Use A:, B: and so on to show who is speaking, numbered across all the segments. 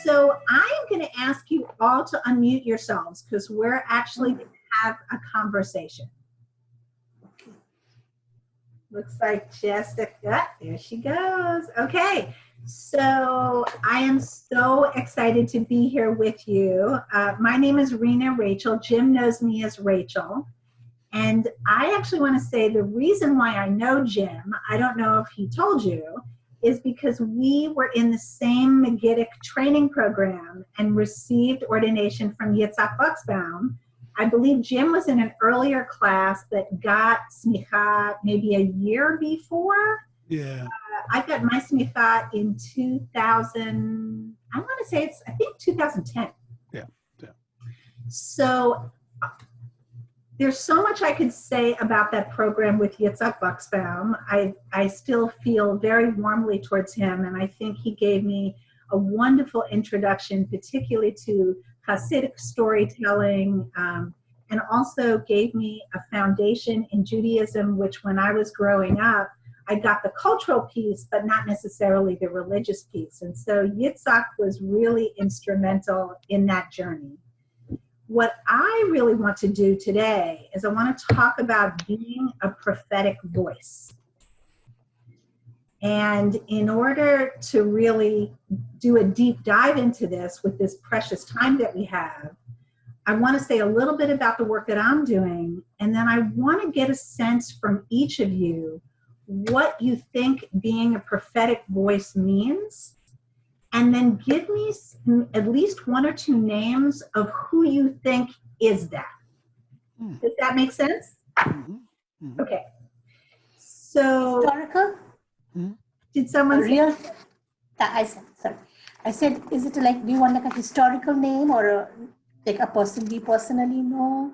A: So I am going to ask you all to unmute yourselves because we're actually going to have a conversation. Looks like Jessica, there she goes. Okay, so I am so excited to be here with you. My name is Rinah Rachel. Jim knows me as Rachel. And I actually want to say the reason why I know Jim, I don't know if he told you, is because we were in the same Megiddic training program and received ordination from Yitzhak Buxbaum. I believe Jim was in an earlier class that got smicha maybe a year before.
B: Yeah.
A: I got my smicha in 2000, I want to say I think 2010.
B: Yeah.
A: So there's so much I could say about that program with Yitzhak Buxbaum. I still feel very warmly towards him, and I think he gave me a wonderful introduction, particularly to Hasidic storytelling, and also gave me a foundation in Judaism, which when I was growing up, I got the cultural piece, but not necessarily the religious piece. And so Yitzhak was really instrumental in that journey. What I really want to do today is I want to talk about being a prophetic voice. And in order to really do a deep dive into this with this precious time that we have, I want to say a little bit about the work that I'm doing, and then I want to get a sense from each of you what you think being a prophetic voice means, and then give me at least one or two names of who you think is that. Does that make sense?
B: Mm-hmm.
A: Okay. So,
C: historical?
A: Did someone
C: real? I said, is it like, do you want like a historical name or like a person we personally know?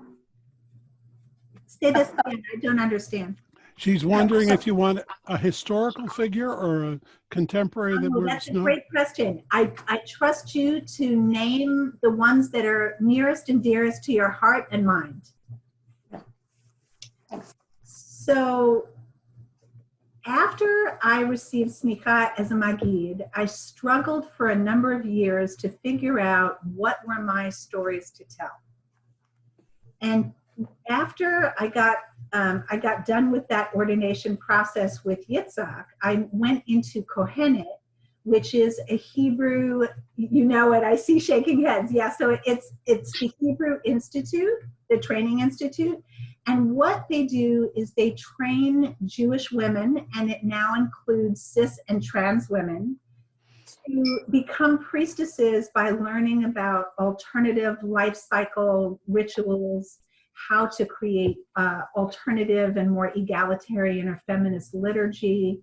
A: Say this again, I don't understand.
B: She's wondering if you want a historical figure or a contemporary that we're
A: That's a great question. I trust you to name the ones that are nearest and dearest to your heart and mind. So after I received smicha as a Magid, I struggled for a number of years to figure out what were my stories to tell. And after I got done with that ordination process with Yitzhak, I went into Kohenet, which is a Hebrew, you know it, I see shaking heads. Yeah, so it's the Hebrew Institute, the Training Institute. And what they do is they train Jewish women, and it now includes cis and trans women, to become priestesses by learning about alternative life cycle rituals, how to create alternative and more egalitarian or feminist liturgy.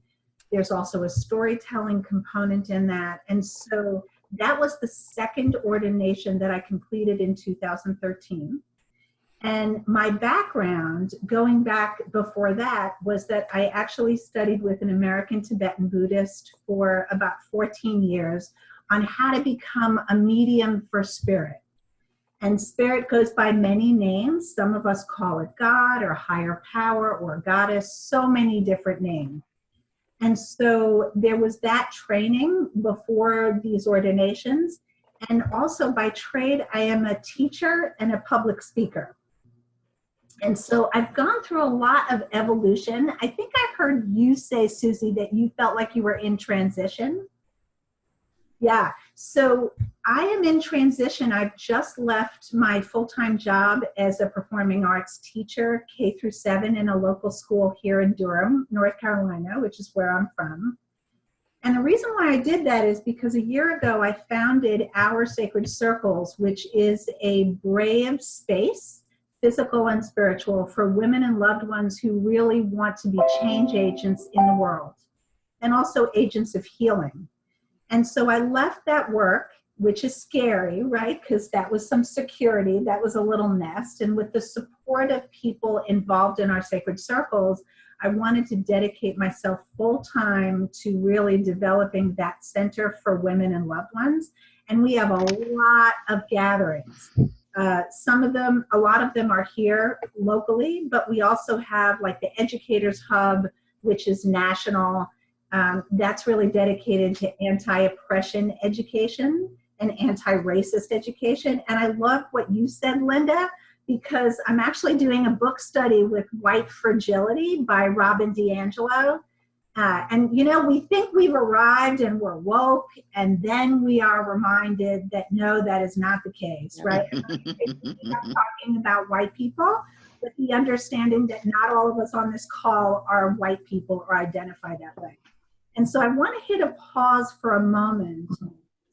A: There's also a storytelling component in that. And so that was the second ordination that I completed in 2013. And my background, going back before that, was that I actually studied with an American Tibetan Buddhist for about 14 years on how to become a medium for spirit. And spirit goes by many names. Some of us call it God or higher power or goddess, so many different names. And so there was that training before these ordinations. And also by trade, I am a teacher and a public speaker. And so I've gone through a lot of evolution. I think I heard you say, Susie, that you felt like you were in transition. Yeah, so I am in transition. I've just left my full-time job as a performing arts teacher, K through 7, in a local school here in Durham, North Carolina, which is where I'm from. And the reason why I did that is because a year ago I founded Our Sacred Circles, which is a brave space, physical and spiritual, for women and loved ones who really want to be change agents in the world, and also agents of healing. And so I left that work, which is scary, right? Because that was some security, that was a little nest. And with the support of people involved in Our Sacred Circles, I wanted to dedicate myself full time to really developing that center for women and loved ones. And we have a lot of gatherings. A lot of them are here locally, but we also have like the Educators Hub, which is national. That's really dedicated to anti-oppression education. and anti-racist education. And I love what you said, Linda, because I'm actually doing a book study with White Fragility by Robin DiAngelo. And, you know, we think we've arrived and we're woke, and then we are reminded that no, that is not the case, right? We're not talking about white people, with the understanding that not all of us on this call are white people or identify that way. And so I want to hit a pause for a moment.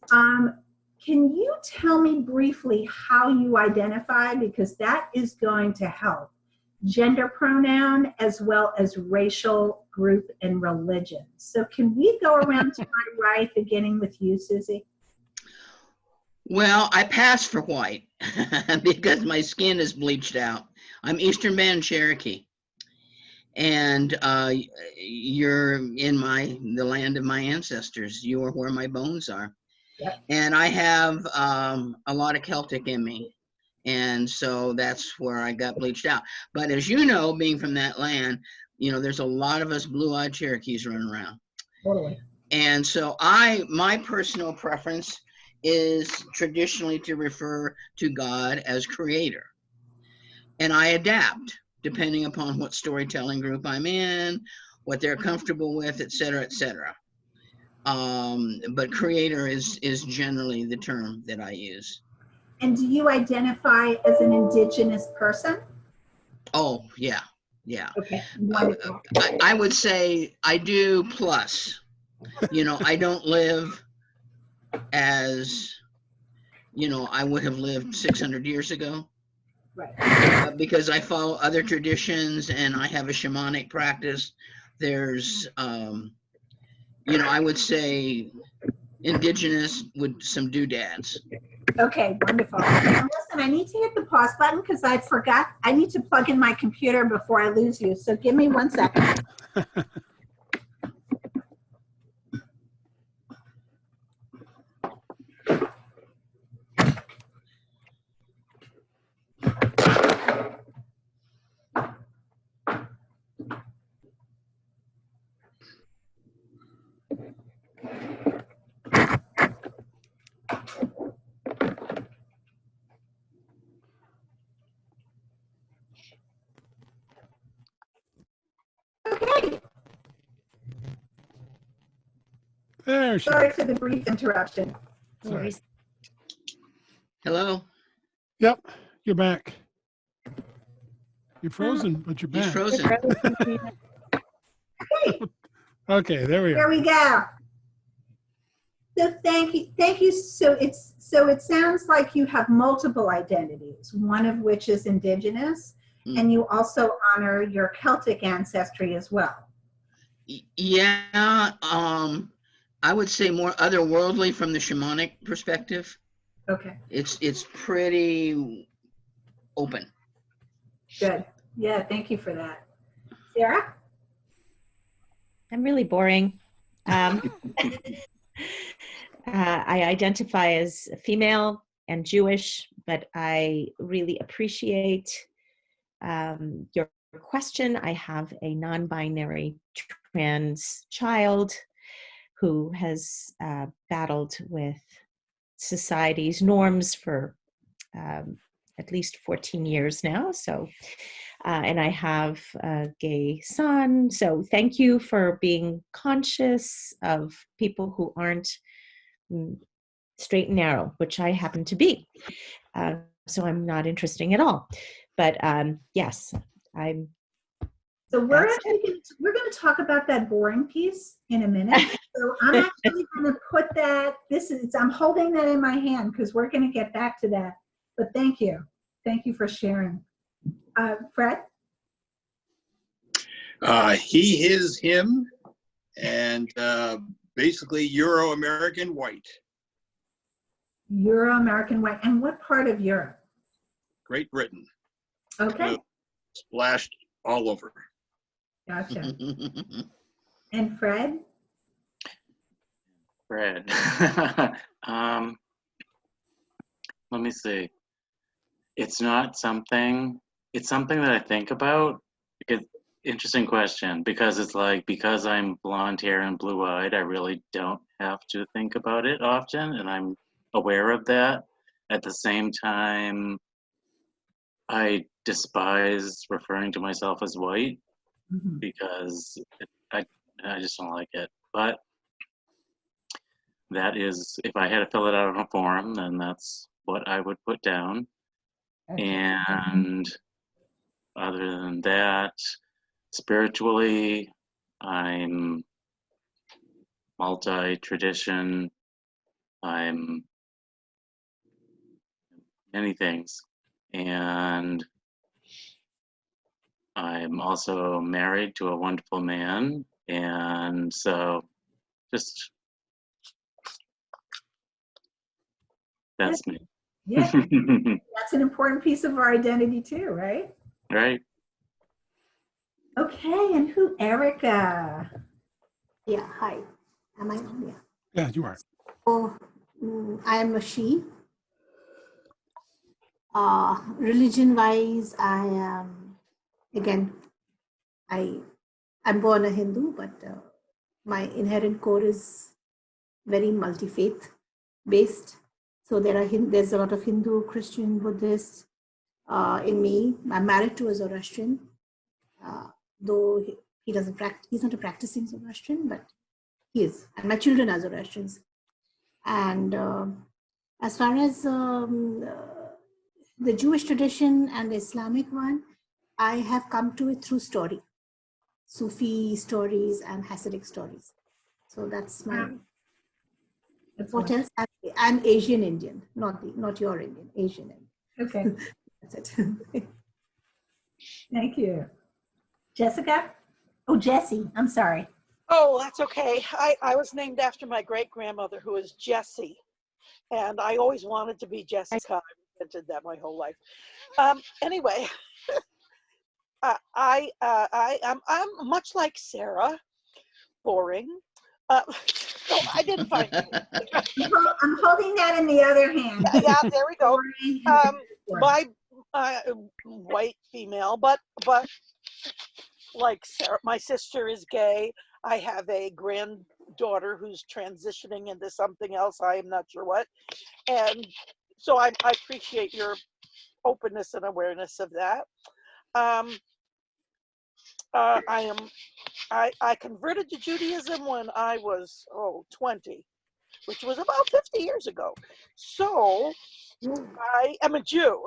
A: Can you tell me briefly how you identify? Because that is going to help. Gender pronoun as well as racial group and religion. So can we go around to my right, beginning with you, Susie?
D: Well, I pass for white because my skin is bleached out. I'm Eastern Band Cherokee, and you're in the land of my ancestors. You are where my bones are.
A: Yep.
D: And I have a lot of Celtic in me. And so that's where I got bleached out. But as you know, being from that land, you know, there's a lot of us blue-eyed Cherokees running around.
A: Totally.
D: And so my personal preference is traditionally to refer to God as creator. And I adapt depending upon what storytelling group I'm in, what they're comfortable with, et cetera, et cetera. But creator is generally the term that I use.
A: And do you identify as an Indigenous person?
D: Oh, yeah, yeah.
A: Okay, wonderful.
D: I would say I do plus. You know, I don't live as, you know, I would have lived 600 years ago.
A: Right.
D: Because I follow other traditions and I have a shamanic practice. There's, you know, I would say Indigenous with some doodads.
A: Okay, wonderful. Now listen, I need to hit the pause button because I forgot. I need to plug in my computer before I lose you. So give me 1 second. Okay.
B: There she
A: Sorry
B: is.
A: for the brief interruption.
B: Sorry.
D: Hello?
B: Yep, you're back. You're frozen, but you're
D: He's
B: back.
D: frozen.
B: Okay, there we
A: There
B: are.
A: we go. So thank you. So it sounds like you have multiple identities, one of which is Indigenous, and you also honor your Celtic ancestry as well.
D: Yeah, I would say more otherworldly from the shamanic perspective.
A: Okay,
D: It's pretty open.
A: good. Yeah, thank you for that. Sarah?
E: I'm really boring. I identify as female and Jewish, but I really appreciate your question. I have a non-binary trans child who has battled with society's norms for at least 14 years now. So, and I have a gay son. So thank you for being conscious of people who aren't straight and narrow, which I happen to be. So I'm not interesting at all. But yes, I'm.
A: So we're going to talk about that boring piece in a minute. So I'm actually going to put that. I'm holding that in my hand because we're going to get back to that. But thank you for sharing, Fred.
F: He, his, him, and basically Euro-American white.
A: Euro-American white. And what part of Europe?
F: Great Britain.
A: Okay.
F: Splashed all over.
A: Gotcha. And Fred?
G: Fred. Let me see. It's something that I think about. Interesting question, because it's like, because I'm blonde hair and blue eyed, I really don't have to think about it often, and I'm aware of that. At the same time, I despise referring to myself as white
A: Mhm.
G: because I just don't like it. But that is, if I had to fill it out on a form, then that's what I would put down. And other than that, spiritually, I'm multi-tradition. I'm many things. And I'm also married to a wonderful man. And so just that's me.
A: Yeah, that's an important piece of our identity too, right?
G: Right?
A: Okay, and who, Erica?
C: Yeah, hi. Am I on? Yeah.
B: Yeah, you are.
C: So I am a she. Religion-wise, I am, again, I'm born a Hindu, but my inherent core is very multi-faith based. So there's a lot of Hindu, Christian, Buddhist in me. I'm married to a Zoroastrian, though he doesn't practice. He's not a practicing Zoroastrian, but he is. And my children are Zoroastrians. And as far as the Jewish tradition and the Islamic one, I have come to it through story, Sufi stories and Hasidic stories. So that's my.
A: That's
C: What
A: wonderful.
C: else? I'm Asian Indian, not your Indian, Asian Indian.
A: Okay,
C: That's it.
A: thank you. Jessica? Oh, Jessie, I'm sorry.
H: Oh, that's okay. I was named after my great grandmother, who was Jessie, and I always wanted to be Jessica. I resented that my whole life. Anyway, I'm much like Sarah, boring. So I didn't find.
A: I'm holding that in the other hand.
H: Yeah, there we go.
A: Boring is a good word.
H: My white female, but like Sarah, my sister is gay. I have a granddaughter who's transitioning into something else. I am not sure what. And so I appreciate your openness and awareness of that. I converted to Judaism when I was 20, which was about 50 years ago. So I am a Jew.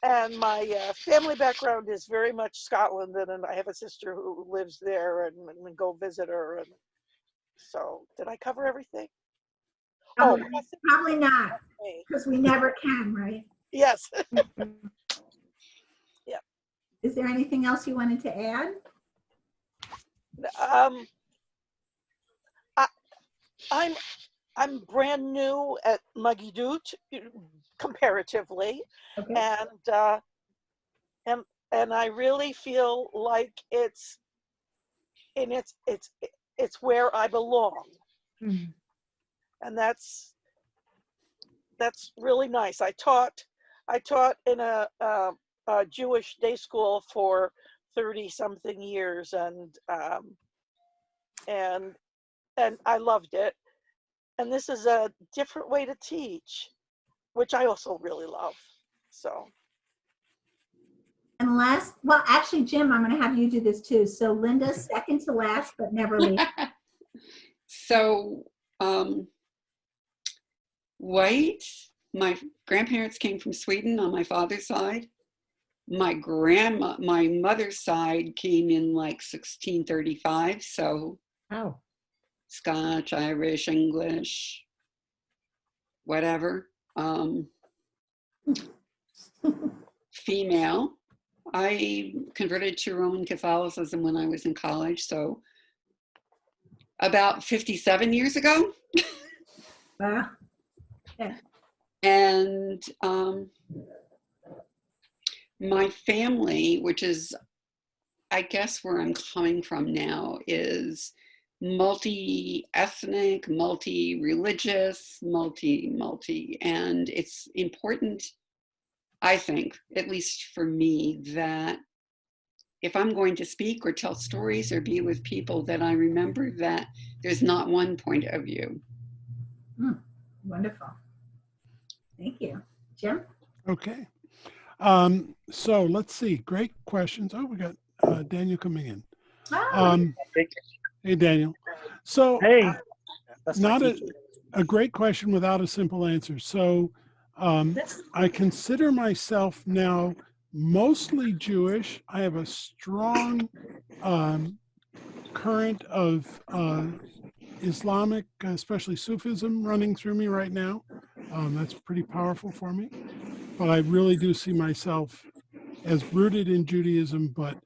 H: And my family background is very much Scotland, and I have a sister who lives there, and go visit her. And so, did I cover everything? Oh,
A: Probably not, because we never can, right?
H: yes. Yeah.
A: Is there anything else you wanted to add?
H: I'm brand new at Magidut, comparatively,
A: Okay.
H: and I really feel like it's where I belong, and that's really nice. I taught in a Jewish day school for 30 something years, and I loved it. And this is a different way to teach, which I also really love. So.
A: And last, well, actually, Jim, I'm going to have you do this too. So Linda, second to last, but never least.
I: So, white, my grandparents came from Sweden on my father's side. My mother's side came in like 1635. So,
E: Oh.
I: Scotch, Irish, English, whatever. Female. I converted to Roman Catholicism when I was in college, so about 57 years ago.
A: Yeah.
I: And my family, which is, I guess, where I'm coming from now, is multi-ethnic, multi-religious, multi, and it's important, I think, at least for me, that if I'm going to speak or tell stories or be with people, that I remember that there's not one point of view.
A: Wonderful. Thank you. Jim?
B: Okay. So let's see. Great questions. Oh, we got Daniel coming in.
A: Oh,
B: Hey, Daniel. So
J: Hey, that's my
B: not
J: teacher.
B: a great question without a simple answer. So I consider myself now mostly Jewish. I have a strong current of Islamic, especially Sufism, running through me right now. That's pretty powerful for me. But I really do see myself as rooted in Judaism, but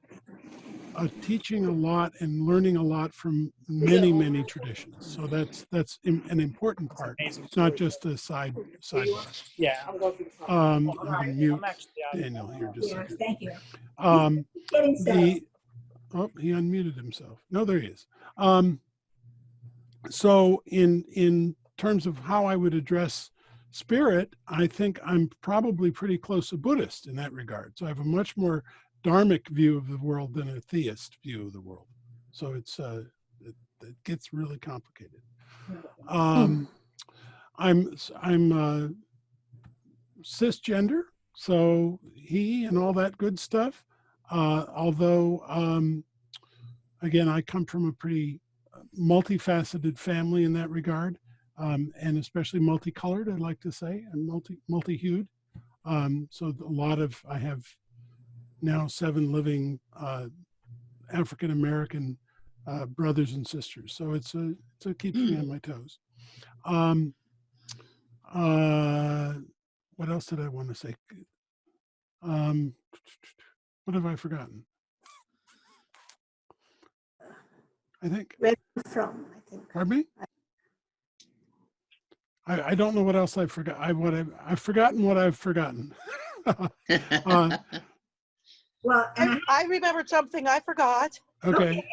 B: teaching a lot and learning a lot from many, many traditions. So that's an important part, not just a side one.
J: Yeah, I'm going through the
B: I'm gonna mute
J: I'm actually out.
B: Daniel here just a
A: yeah,
B: second.
A: thank you.
B: Um,
A: Getting set.
B: he unmuted himself. No, there he is. So in terms of how I would address spirit, I think I'm probably pretty close to Buddhist in that regard. So I have a much more dharmic view of the world than a theist view of the world. So it gets really complicated. I'm cisgender, so he and all that good stuff. Although again, I come from a pretty multifaceted family in that regard, and especially multicolored, I'd like to say, and multi-hued. So I have now 7 living African American brothers and sisters. So it keeps me on my toes. What else did I want to say? What have I forgotten? I think.
C: Where are you from? I think.
B: Pardon me? I don't know what else I forgot. I've forgotten what I've forgotten.
A: Well, and
H: I remembered something I forgot.
B: Okay.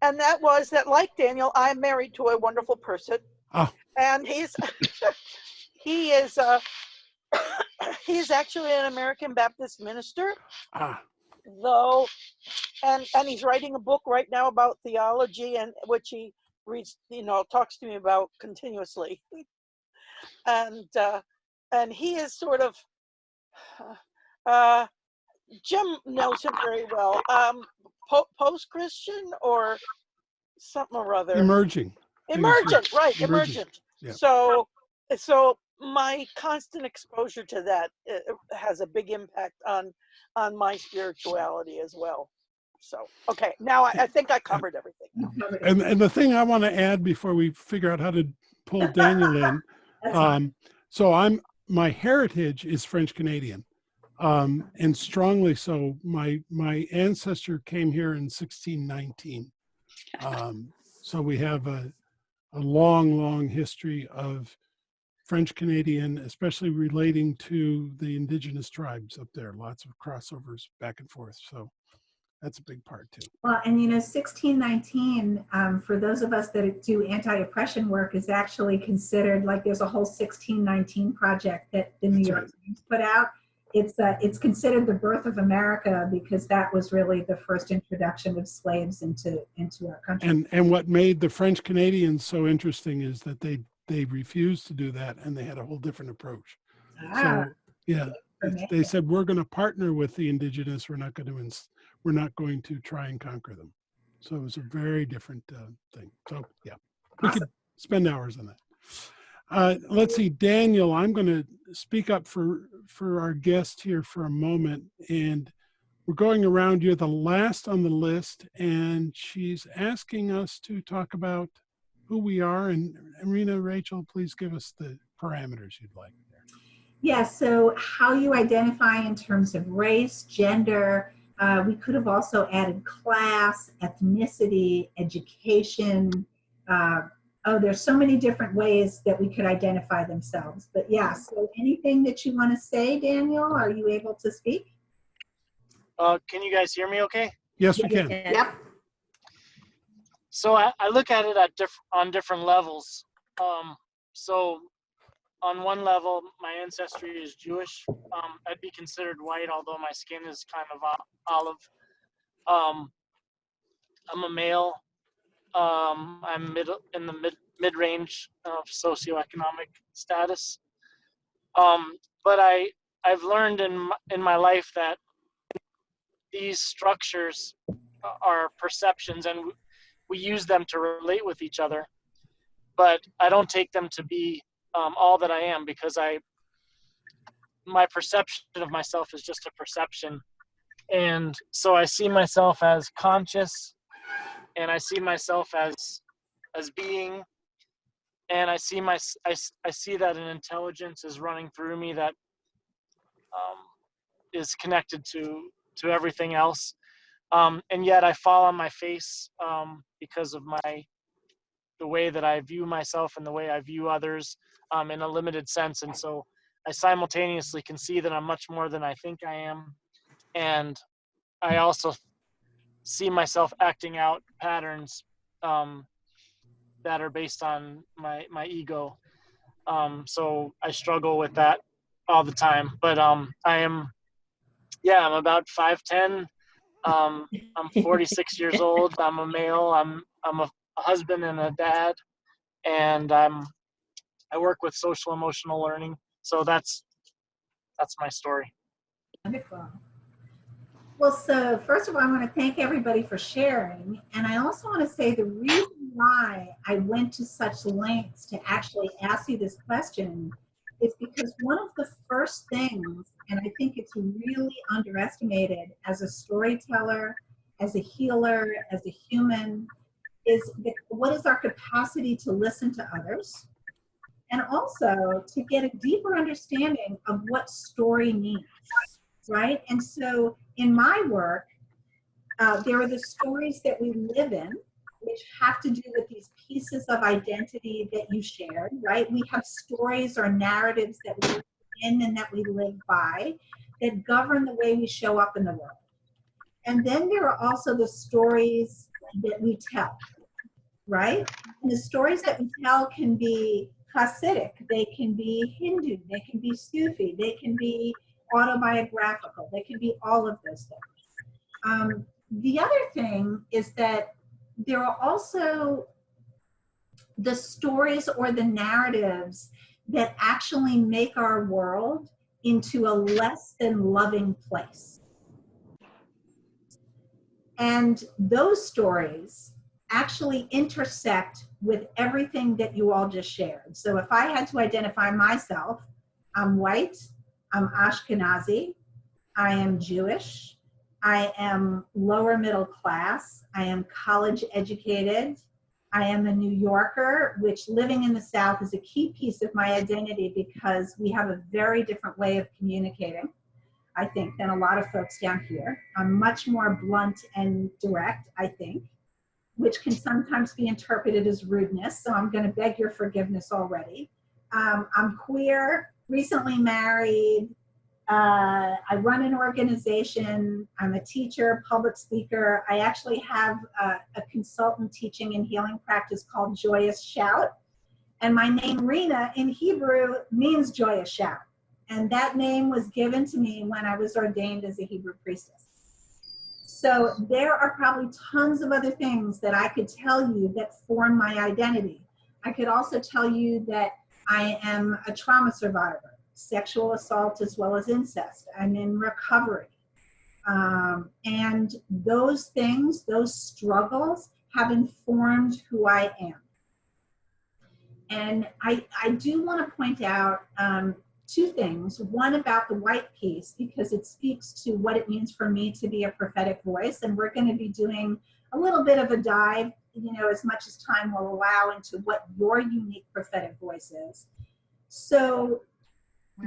H: And that was that, like Daniel, I'm married to a wonderful person.
B: Oh.
H: And he is he's actually an American Baptist minister. Though, and he's writing a book right now about theology, and which he reads, talks to me about continuously. And he is sort of Jim knows him very well. Post-Christian or something or other.
B: Emergent,
H: right? Emergent.
B: Yeah.
H: So my constant exposure to that has a big impact on my spirituality as well. So okay, now I think I covered everything.
B: And the thing I want to add before we figure out how to pull Daniel in, so my heritage is French Canadian, and strongly so. My ancestor came here in 1619, so we have a long history of French Canadian, especially relating to the indigenous tribes up there. Lots of crossovers back and forth. So that's a big part too.
A: Well, and 1619, for those of us that do anti-oppression work, is actually considered like there's a whole 1619 project that the New York Times put out. It's considered the birth of America because that was really the first introduction of slaves into our country.
B: And what made the French Canadians so interesting is that they refused to do that, and they had a whole different approach. So yeah, they said, we're going to partner with the indigenous. We're not going to try and conquer them. So it was a very different thing. So yeah, we could spend hours on that. Let's see, Daniel, I'm going to speak up for our guest here for a moment, and we're going around. You're the last on the list, and she's asking us to talk about who we are. And Rinah, Rachel, please give us the parameters you'd like there.
A: Yeah, so how you identify in terms of race, gender. We could have also added class, ethnicity, education. There's so many different ways that we could identify themselves. But yeah, so anything that you want to say, Daniel, are you able to speak?
J: Can you guys hear me okay?
B: Yes, we can.
C: Yep.
J: So I look at it on different levels. So on one level, my ancestry is Jewish. I'd be considered white, although my skin is kind of olive. I'm a male. I'm mid-range of socioeconomic status. But I've learned in my life that these structures are perceptions, and we use them to relate with each other. But I don't take them to be all that I am, because my perception of myself is just a perception. And so I see myself as conscious, and I see myself as being, and I see that an intelligence is running through me that is connected to everything else. And yet I fall on my face because of the way that I view myself and the way I view others in a limited sense. And so I simultaneously can see that I'm much more than I think I am. And I also see myself acting out patterns that are based on my ego. So I struggle with that all the time. But I'm about 5'10". I'm 46 years old. I'm a male. I'm a husband and a dad, and I work with social emotional learning. So that's my story.
A: Wonderful. Well, so first of all, I want to thank everybody for sharing. And I also want to say the reason why I went to such lengths to actually ask you this question is because one of the first things, and I think it's really underestimated as a storyteller, as a healer, as a human, is what is our capacity to listen to others, and also to get a deeper understanding of what story means, right? And so in my work, there are the stories that we live in, which have to do with these pieces of identity that you shared, right? We have stories or narratives that we live in and that we live by that govern the way we show up in the world. And then there are also the stories that we tell, right? And the stories that we tell can be Hasidic, they can be Hindu, they can be Sufi, they can be autobiographical, they can be all of those things. The other thing is that there are also the stories or the narratives that actually make our world into a less than loving place. And those stories actually intersect with everything that you all just shared. So if I had to identify myself, I'm white, I'm Ashkenazi, I am Jewish, I am lower middle class, I am college educated, I am a New Yorker, which living in the South is a key piece of my identity because we have a very different way of communicating, I think, than a lot of folks down here. I'm much more blunt and direct, I think, which can sometimes be interpreted as rudeness, so I'm going to beg your forgiveness already. I'm queer, recently married, I run an organization, I'm a teacher, public speaker. I actually have a consultant teaching and healing practice called Joyous Shout, and my name Rinah in Hebrew means joyous shout. And that name was given to me when I was ordained as a Hebrew priestess. So there are probably tons of other things that I could tell you that form my identity. I could also tell you that I am a trauma survivor, sexual assault as well as incest. I'm in recovery. And those things, those struggles have informed who I am. And I do want to point out two things. One about the white piece, because it speaks to what it means for me to be a prophetic voice. And we're going to be doing a little bit of a dive, as much as time will allow, into what your unique prophetic voice is. So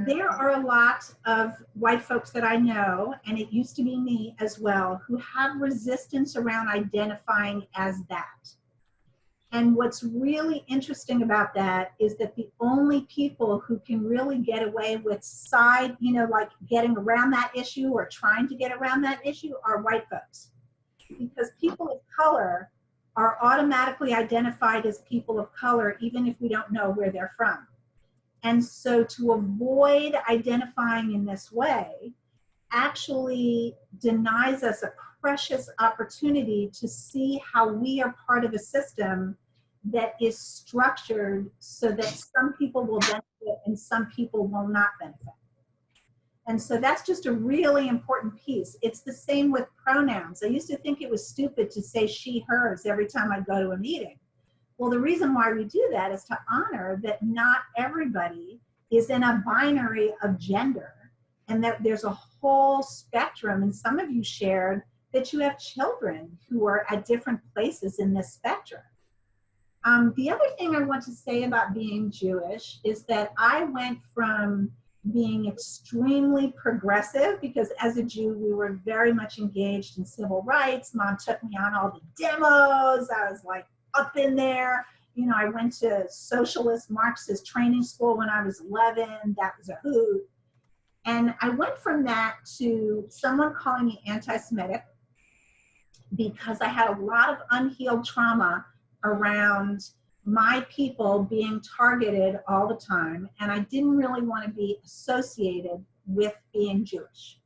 A: there are a lot of white folks that I know, and it used to be me as well, who have resistance around identifying as that. And what's really interesting about that is that the only people who can really get away with like getting around that issue or trying to get around that issue are white folks. Because people of color are automatically identified as people of color, even if we don't know where they're from. And so to avoid identifying in this way actually denies us a precious opportunity to see how we are part of a system that is structured so that some people will benefit and some people will not benefit. And so that's just a really important piece. It's the same with pronouns. I used to think it was stupid to say she, hers every time I go to a meeting. Well, the reason why we do that is to honor that not everybody is in a binary of gender, and that there's a whole spectrum. And some of you shared that you have children who are at different places in this spectrum. The other thing I want to say about being Jewish is that I went from being extremely progressive, because as a Jew, we were very much engaged in civil rights. Mom took me on all the demos. I was like up in there. You know, I went to socialist Marxist training school when I was 11. That was a hoot. And I went from that to someone calling me anti-Semitic because I had a lot of unhealed trauma around my people being targeted all the time, and I didn't really want to be associated with being Jewish.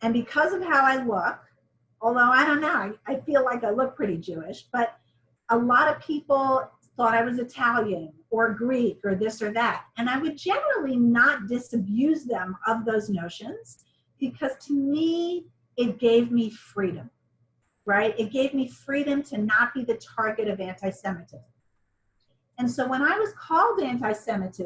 A: And because of how I look, although I don't know, I feel like I look pretty Jewish, but a lot of people thought I was Italian or Greek or this or that. And I would generally not disabuse them of those notions, because to me, it gave me freedom, right? It gave me freedom to not be the target of anti-Semitism. And so when I was called anti-Semitic,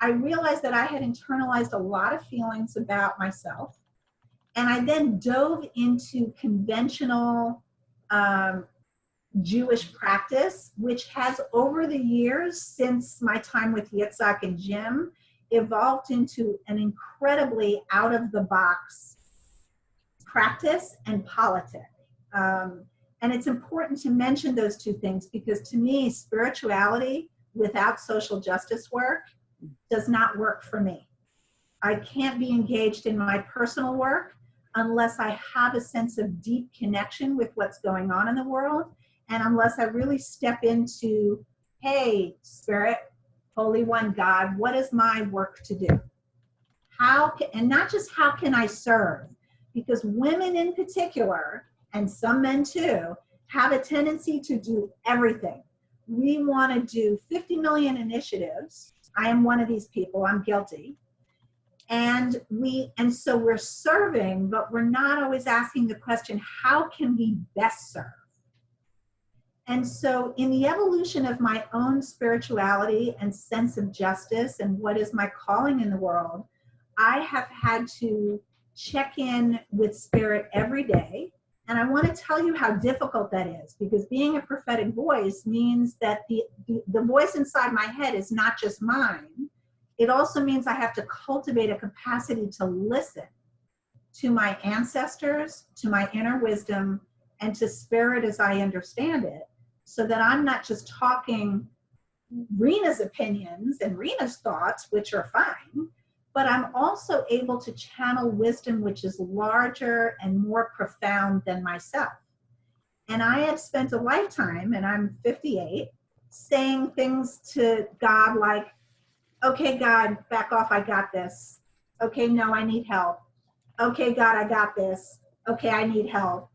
A: I realized that I had internalized a lot of feelings about myself. And I then dove into conventional Jewish practice, which has over the years, since my time with Yitzhak and Jim, evolved into an incredibly out-of-the-box practice and politic. And it's important to mention those two things, because to me, spirituality without social justice work does not work for me. I can't be engaged in my personal work unless I have a sense of deep connection with what's going on in the world, and unless I really step into, hey, Spirit, Holy One God, what is my work to do? And not just how can I serve, because women in particular, and some men too, have a tendency to do everything. We want to do 50 million initiatives. I am one of these people, I'm guilty. And so we're serving, but we're not always asking the question, how can we best serve? And so in the evolution of my own spirituality and sense of justice and what is my calling in the world, I have had to check in with Spirit every day. And I want to tell you how difficult that is, because being a prophetic voice means that the voice inside my head is not just mine. It also means I have to cultivate a capacity to listen to my ancestors, to my inner wisdom, and to Spirit as I understand it, so that I'm not just talking Rinah's opinions and Rinah's thoughts, which are fine, but I'm also able to channel wisdom which is larger and more profound than myself. And I have spent a lifetime, and I'm 58, saying things to God like, okay, God, back off, I got this. Okay, no, I need help. Okay, God, I got this. Okay, I need help.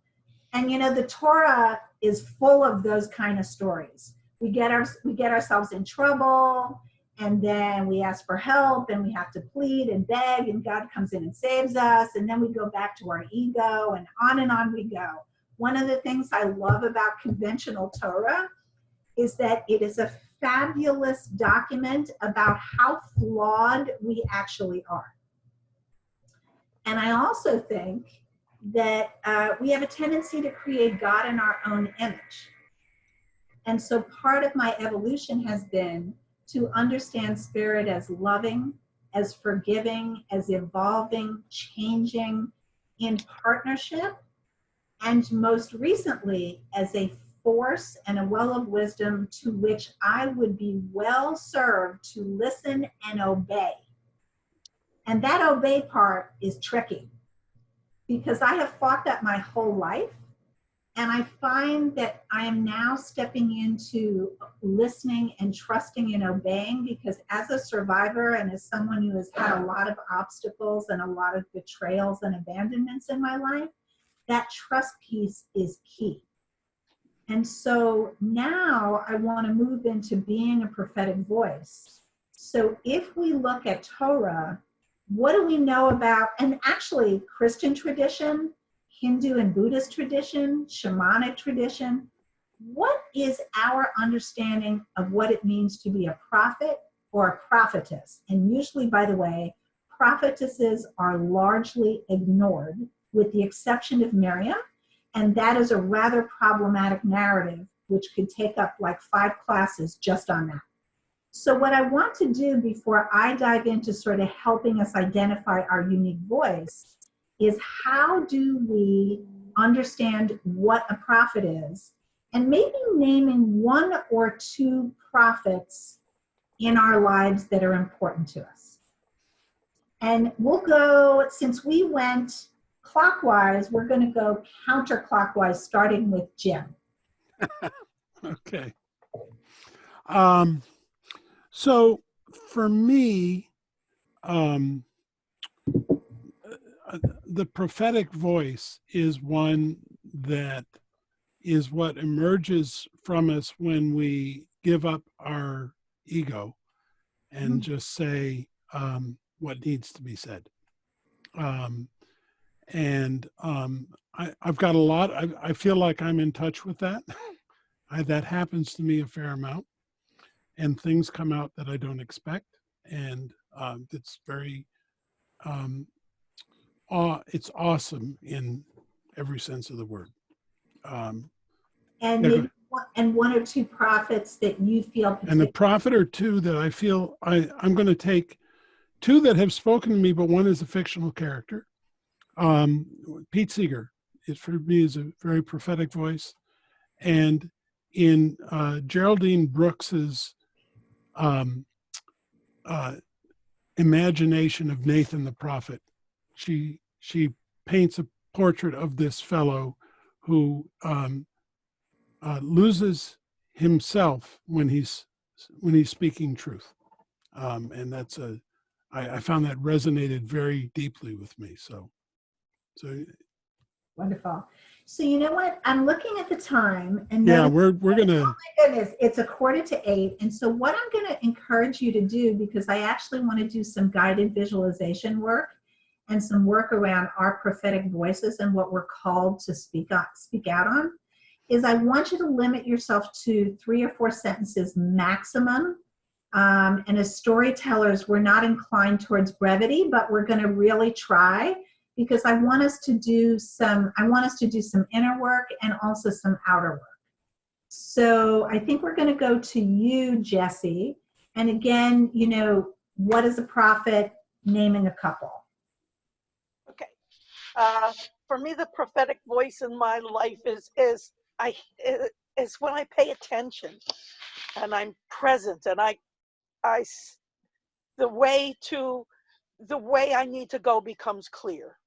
A: And you know, the Torah is full of those kind of stories. We get ourselves in trouble, and then we ask for help, and we have to plead and beg, and God comes in and saves us, and then we go back to our ego, and on we go. One of the things I love about conventional Torah is that it is a fabulous document about how flawed we actually are. And I also think that we have a tendency to create God in our own image. And so part of my evolution has been to understand Spirit as loving, as forgiving, as evolving, changing, in partnership, and most recently as a force and a well of wisdom to which I would be well served to listen and obey. And that obey part is tricky, because I have fought that my whole life. And I find that I am now stepping into listening and trusting and obeying, because as a survivor and as someone who has had a lot of obstacles and a lot of betrayals and abandonments in my life, that trust piece is key. And so now I want to move into being a prophetic voice. So if we look at Torah, what do we know about, and actually Christian tradition, Hindu and Buddhist tradition, shamanic tradition, what is our understanding of what it means to be a prophet or a prophetess? And usually, by the way, prophetesses are largely ignored with the exception of Miriam. And that is a rather problematic narrative, which could take up like 5 classes just on that. So what I want to do before I dive into sort of helping us identify our unique voice is how do we understand what a prophet is, and maybe naming 1 or 2 prophets in our lives that are important to us. And we'll go, since we went clockwise, we're going to go counterclockwise, starting with Jim.
B: Okay. So for me, the prophetic voice is one that is what emerges from us when we give up our ego and just say what needs to be said. I've got a lot, I feel like I'm in touch with that. That happens to me a fair amount, and things come out that I don't expect. And it's very, it's awesome in every sense of the word.
A: And maybe and 1 or 2 prophets that you feel.
B: And a prophet or 2 that I feel I'm going to take 2 that have spoken to me, but one is a fictional character. Pete Seeger is for me is a very prophetic voice, and in Geraldine Brooks's imagination of Nathan the prophet, she paints a portrait of this fellow who loses himself when he's speaking truth, and that's I found that resonated very deeply with me. So
A: wonderful. So you know what? I'm looking at the time, and
B: yeah, we're gonna.
A: Oh my goodness, it's 7:45, and so what I'm going to encourage you to do, because I actually want to do some guided visualization work and some work around our prophetic voices and what we're called to speak out on, is I want you to limit yourself to 3 or 4 sentences maximum. And as storytellers, we're not inclined towards brevity, but we're going to really try, because I want us to do some inner work and also some outer work. So I think we're going to go to you, Jesse. And again, you know, what is a prophet? Naming a couple.
H: Okay. For me, the prophetic voice in my life is when I pay attention and I'm present, and the way I need to go becomes clear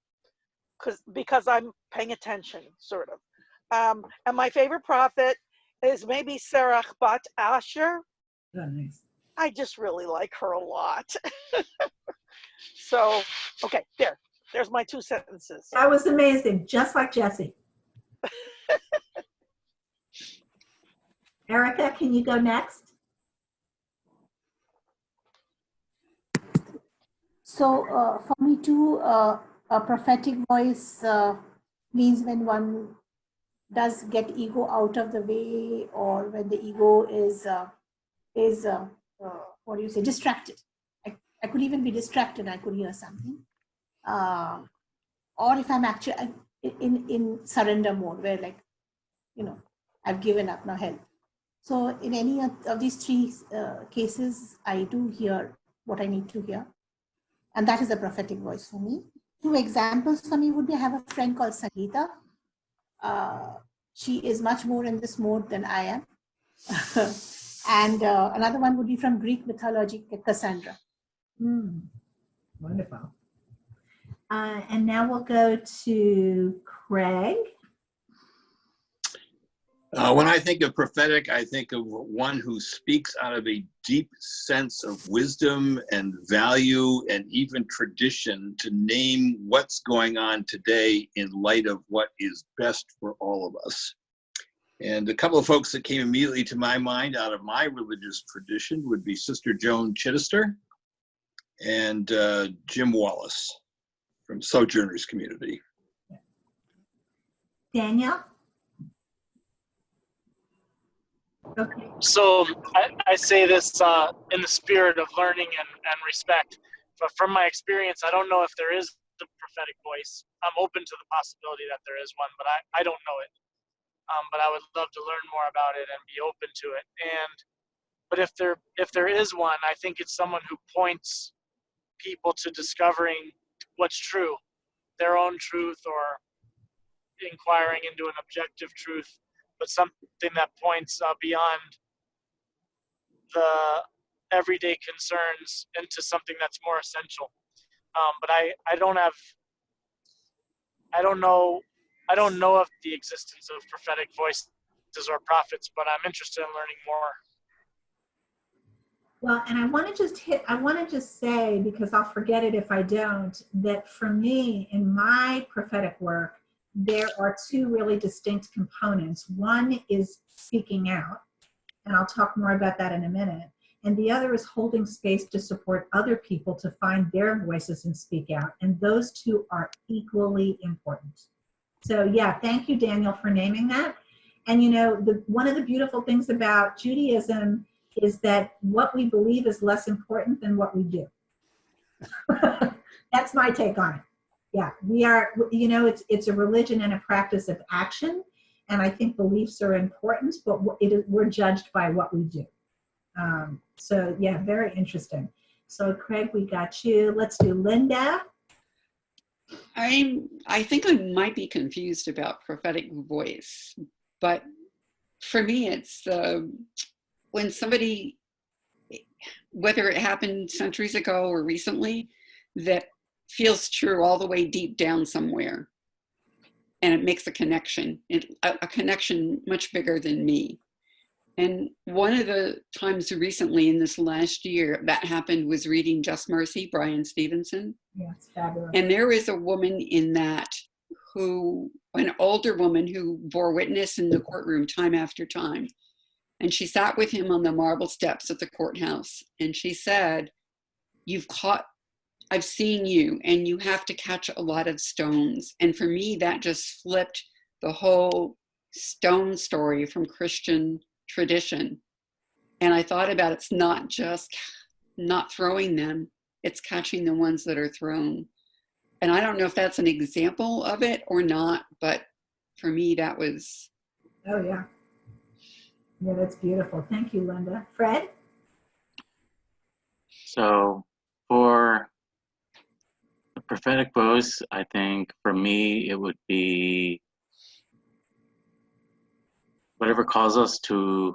H: because I'm paying attention, sort of. And my favorite prophet is maybe Serach Bat Asher.
A: Oh, nice.
H: I just really like her a lot. So, okay, there's my 2 sentences.
A: That was amazing, just like Jesse. Erica, can you go next?
C: So for me too, a prophetic voice means when one does get ego out of the way, or when the ego is what do you say, distracted. I could even be distracted. I could hear something, or if I'm actually in surrender mode, where like, you know, I've given up, now help. So in any of these 3 cases, I do hear what I need to hear. And that is a prophetic voice for me. 2 examples for me would be, I have a friend called Sangeeta. She is much more in this mode than I am. And another one would be from Greek mythology, Cassandra.
A: Wonderful. And now we'll go to Craig.
F: When I think of prophetic, I think of one who speaks out of a deep sense of wisdom and value and even tradition to name what's going on today in light of what is best for all of us. And a couple of folks that came immediately to my mind out of my religious tradition would be Sister Joan Chittister and Jim Wallace from Sojourners Community.
A: Daniel? Okay.
J: So I say this in the spirit of learning and respect. But from my experience, I don't know if there is the prophetic voice. I'm open to the possibility that there is one, but I don't know it. But I would love to learn more about it and be open to it. But if there is one, I think it's someone who points people to discovering what's true, their own truth, or inquiring into an objective truth, but something that points beyond the everyday concerns into something that's more essential. But I don't know of the existence of prophetic voices or prophets, but I'm interested in learning more.
A: Well, and I want to just say, because I'll forget it if I don't, that for me, in my prophetic work, there are two really distinct components. One is speaking out, and I'll talk more about that in a minute. And the other is holding space to support other people to find their voices and speak out. And those two are equally important. So yeah, thank you, Daniel, for naming that. And you know, one of the beautiful things about Judaism is that what we believe is less important than what we do. That's my take on it. Yeah, we are, you know, it's a religion and a practice of action. And I think beliefs are important, but we're judged by what we do. So yeah, very interesting. So Craig, we got you. Let's do Linda.
I: I think I might be confused about prophetic voice, but for me, it's when somebody, whether it happened centuries ago or recently, that feels true all the way deep down somewhere, and it makes a connection, a connection much bigger than me. And one of the times recently in this last year that happened was reading Just Mercy, Brian Stevenson.
A: Yeah, it's fabulous.
I: And there was a woman in that an older woman who bore witness in the courtroom time after time. And she sat with him on the marble steps at the courthouse. And she said, I've seen you, and you have to catch a lot of stones. And for me, that just flipped the whole stone story from Christian tradition. And I thought about it's not just not throwing them, it's catching the ones that are thrown. And I don't know if that's an example of it or not, but for me, that was.
A: Oh, yeah. Yeah, that's beautiful. Thank you, Linda. Fred?
G: So for the prophetic voice, I think for me, it would be whatever calls us to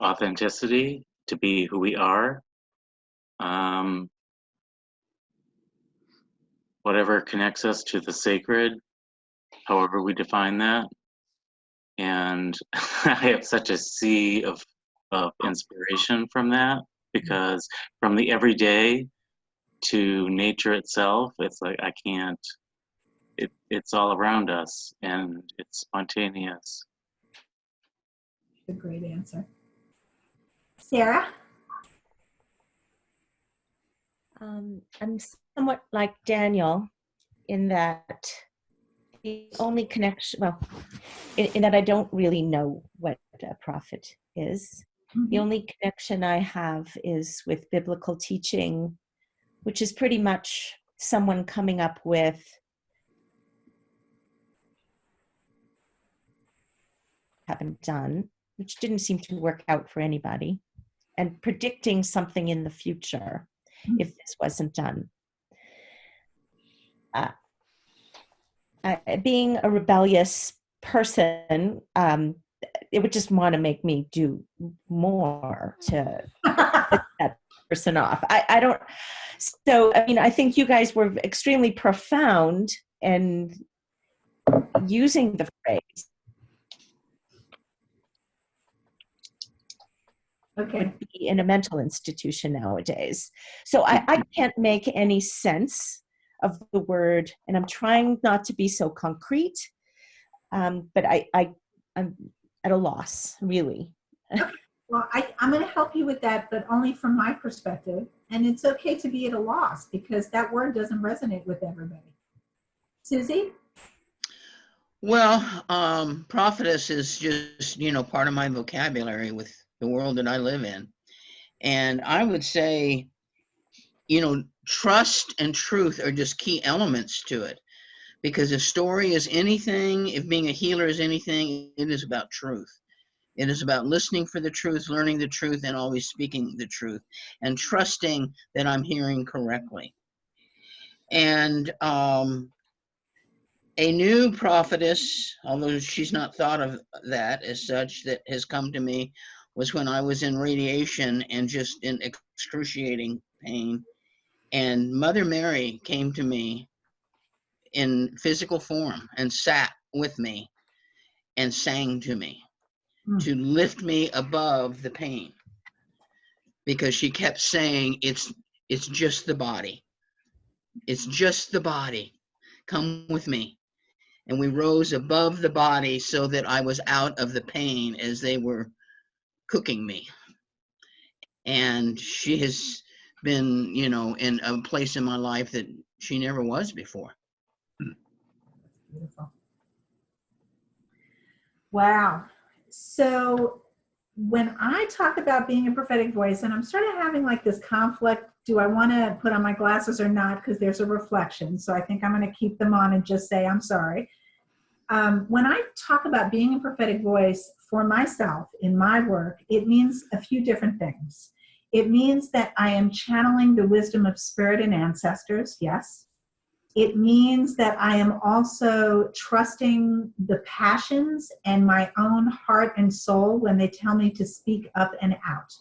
G: authenticity, to be who we are, whatever connects us to the sacred, however we define that. And I have such a sea of inspiration from that, because from the everyday to nature itself, it's like I can't, it's all around us and it's spontaneous.
A: A great answer. Sarah?
E: I'm somewhat like Daniel in that the only connection, well, in that I don't really know what a prophet is. Mm-hmm. The only connection I have is with biblical teaching, which is pretty much someone coming up with haven't done, which didn't seem to work out for anybody, and predicting something in the future if this wasn't done. Being a rebellious person, it would just want to make me do more to get that person off. I don't. So, I mean, I think you guys were extremely profound in using the phrase.
A: Okay.
E: Would be in a mental institution nowadays. So I can't make any sense of the word, and I'm trying not to be so concrete, but I'm at a loss, really.
A: Well, I'm going to help you with that, but only from my perspective. And it's okay to be at a loss because that word doesn't resonate with everybody. Susie?
D: Well, prophetess is just, part of my vocabulary with the world that I live in. And I would say, trust and truth are just key elements to it. Because if story is anything, if being a healer is anything, it is about truth. It is about listening for the truth, learning the truth, and always speaking the truth, and trusting that I'm hearing correctly. And a new prophetess, although she's not thought of that as such, that has come to me was when I was in radiation and just in excruciating pain. And Mother Mary came to me in physical form and sat with me and sang to me to lift me above the pain, because she kept saying, it's just the body. It's just the body. Come with me. And we rose above the body so that I was out of the pain as they were cooking me. And she has been, in a place in my life that she never was before.
A: Beautiful. Wow. So when I talk about being a prophetic voice, and I'm sort of having like this conflict, do I want to put on my glasses or not? Because there's a reflection. So I think I'm going to keep them on and just say, I'm sorry. When I talk about being a prophetic voice for myself in my work, it means a few different things. It means that I am channeling the wisdom of spirit and ancestors, yes. It means that I am also trusting the passions and my own heart and soul when they tell me to speak up and out.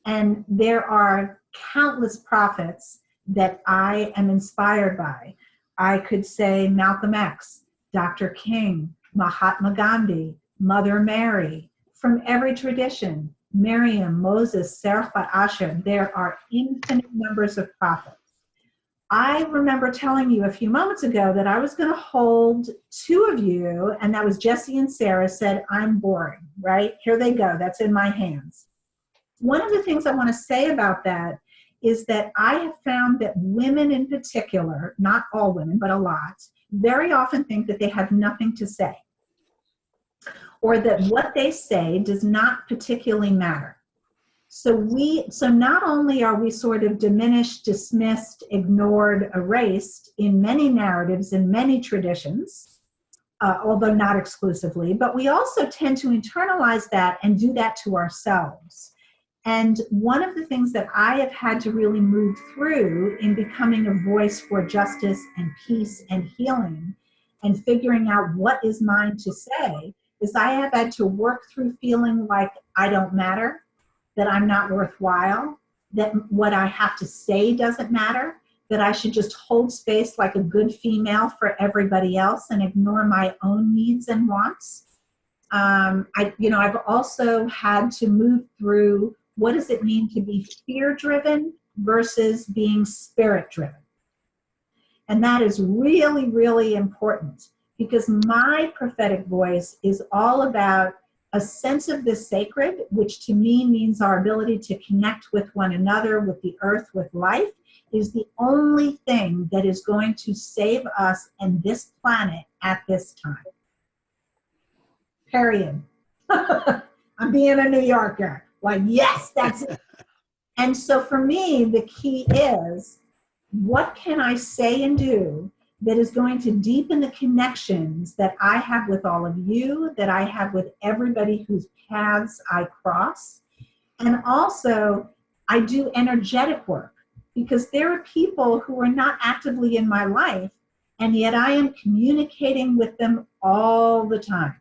A: And there are countless prophets that I am inspired by. I could say Malcolm X, Dr. King, Mahatma Gandhi, Mother Mary, from every tradition, Miriam, Moses, Serapha, Asher. There are infinite numbers of prophets. I remember telling you a few moments ago that I was going to hold two of you, and that was Jesse and Sarah said, I'm boring, right? Here they go. That's in my hands. One of the things I want to say about that is that I have found that women in particular, not all women, but a lot, very often think that they have nothing to say, or that what they say does not particularly matter. So not only are we sort of diminished, dismissed, ignored, erased in many narratives, in many traditions, although not exclusively, but we also tend to internalize that and do that to ourselves. And one of the things that I have had to really move through in becoming a voice for justice and peace and healing and figuring out what is mine to say is I have had to work through feeling like I don't matter, that I'm not worthwhile, that what I have to say doesn't matter, that I should just hold space like a good female for everybody else and ignore my own needs and wants. I've also had to move through what does it mean to be fear-driven versus being spirit-driven. And that is really, really important because my prophetic voice is all about a sense of the sacred, which to me means our ability to connect with one another, with the earth, with life, is the only thing that is going to save us and this planet at this time. Period. I'm being a New Yorker. Like, yes, that's it. And so for me, the key is, what can I say and do that is going to deepen the connections that I have with all of you, that I have with everybody whose paths I cross. And also, I do energetic work because there are people who are not actively in my life, and yet I am communicating with them all the time.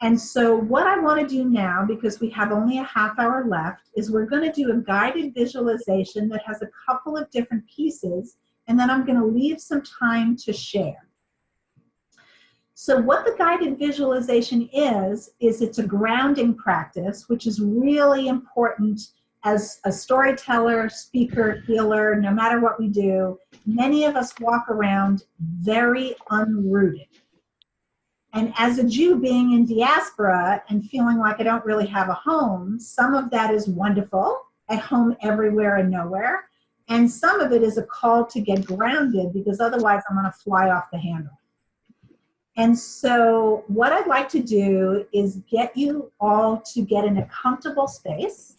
A: And so what I want to do now, because we have only a half hour left, is we're going to do a guided visualization that has a couple of different pieces, and then I'm going to leave some time to share. So what the guided visualization is it's a grounding practice, which is really important as a storyteller, speaker, healer, no matter what we do. Many of us walk around very unrooted. And as a Jew being in diaspora and feeling like I don't really have a home, some of that is wonderful, at home everywhere and nowhere. And some of it is a call to get grounded because otherwise I'm going to fly off the handle. And so what I'd like to do is get you all to get in a comfortable space.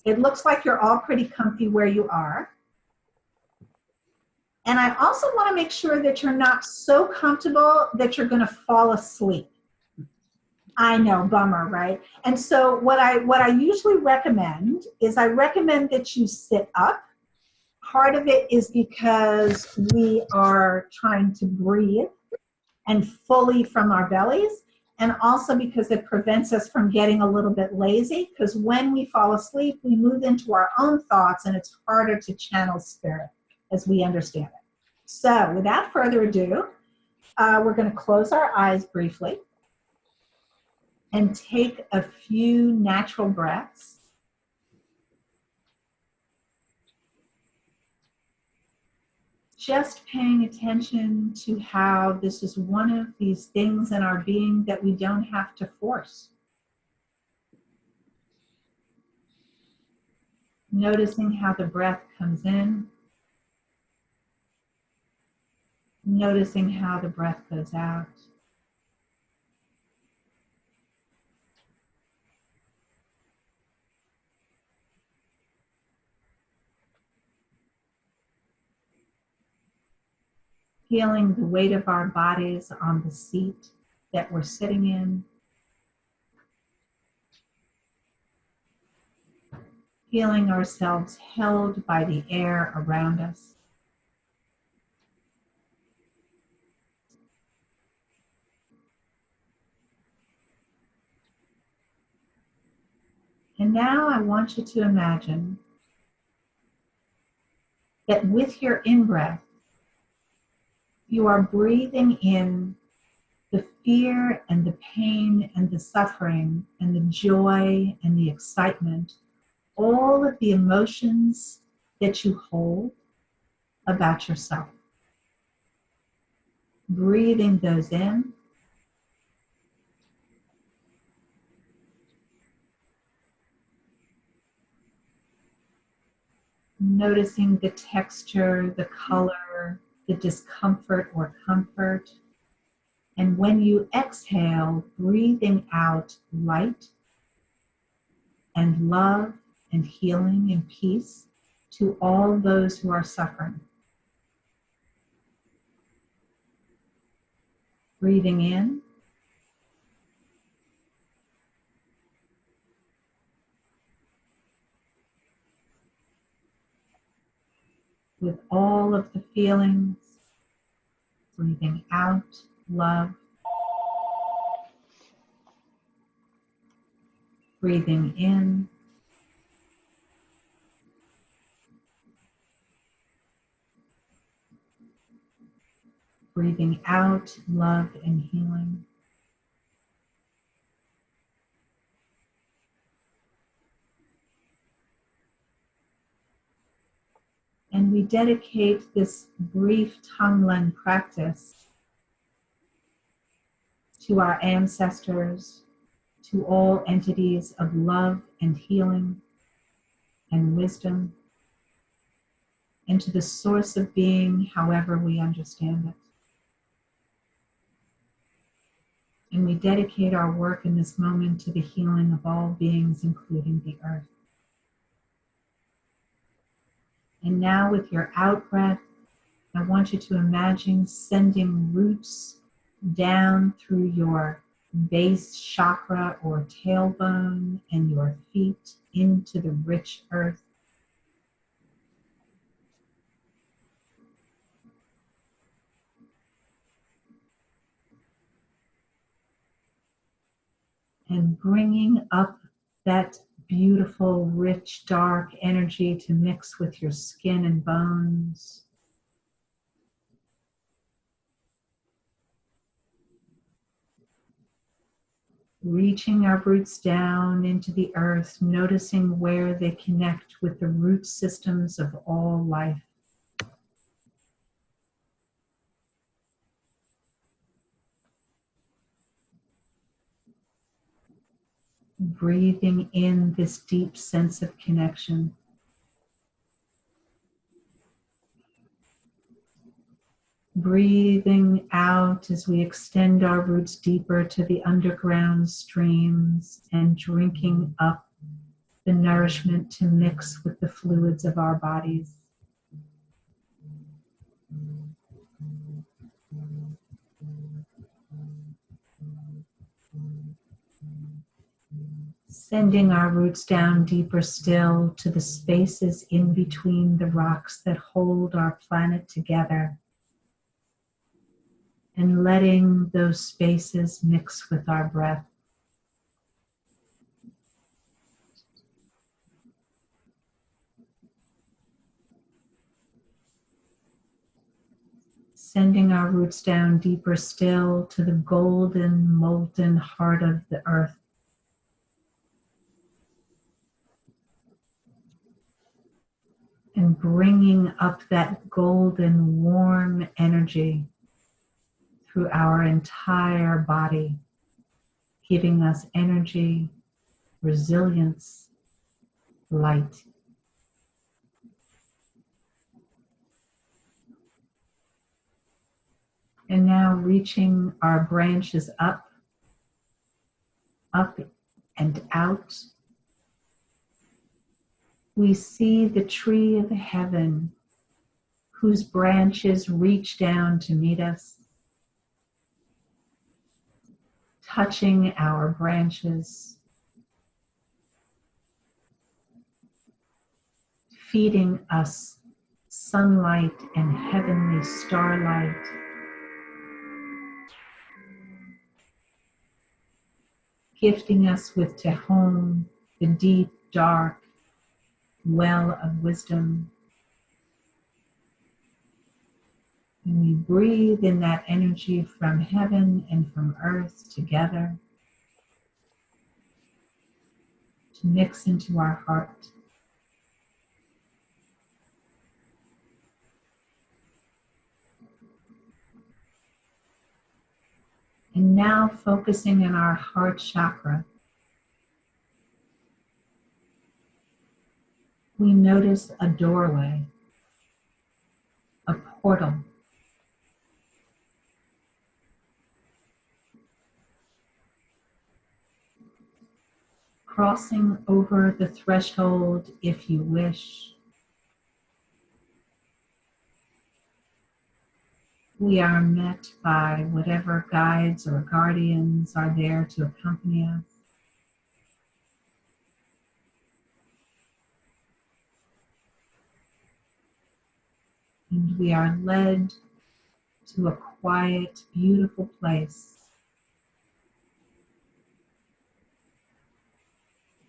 A: It looks like you're all pretty comfy where you are. And I also want to make sure that you're not so comfortable that you're going to fall asleep. I know, bummer, right? And so what I usually recommend is I recommend that you sit up. Part of it is because we are trying to breathe and fully from our bellies, and also because it prevents us from getting a little bit lazy, because when we fall asleep, we move into our own thoughts and it's harder to channel spirit as we understand it. So without further ado, we're going to close our eyes briefly and take a few natural breaths. Just paying attention to how this is one of these things in our being that we don't have to force. Noticing how the breath comes in. Noticing how the breath goes out. Feeling the weight of our bodies on the seat that we're sitting in. Feeling ourselves held by the air around us. And now I want you to imagine that with your in-breath, you are breathing in the fear and the pain and the suffering and the joy and the excitement, all of the emotions that you hold about yourself. Breathing those in. Noticing the texture, the color, the discomfort or comfort. And when you exhale, breathing out light and love and healing and peace to all those who are suffering. Breathing in. With all of the feelings. Breathing out love. Breathing in. Breathing out love and healing. And we dedicate this brief Tonglen practice to our ancestors, to all entities of love and healing and wisdom, and to the source of being, however we understand it. And we dedicate our work in this moment to the healing of all beings, including the earth. And now with your out-breath, I want you to imagine sending roots down through your base chakra or tailbone and your feet into the rich earth. And bringing up that beautiful, rich, dark energy to mix with your skin and bones. Reaching our roots down into the earth, noticing where they connect with the root systems of all life. Breathing in this deep sense of connection. Breathing out as we extend our roots deeper to the underground streams and drinking up the nourishment to mix with the fluids of our bodies. Sending our roots down deeper still to the spaces in between the rocks that hold our planet together, and letting those spaces mix with our breath. Sending our roots down deeper still to the golden, molten heart of the earth. And bringing up that golden, warm energy through our entire body, giving us energy, resilience, light. And now reaching our branches up and out. We see the tree of heaven whose branches reach down to meet us, touching our branches, feeding us sunlight and heavenly starlight. Gifting us with Tehom, the deep, dark well of wisdom. And we breathe in that energy from heaven and from earth together to mix into our heart. And now focusing on our heart chakra, we notice a doorway, a portal. Crossing over the threshold if you wish. We are met by whatever guides or guardians are there to accompany us. And we are led to a quiet, beautiful place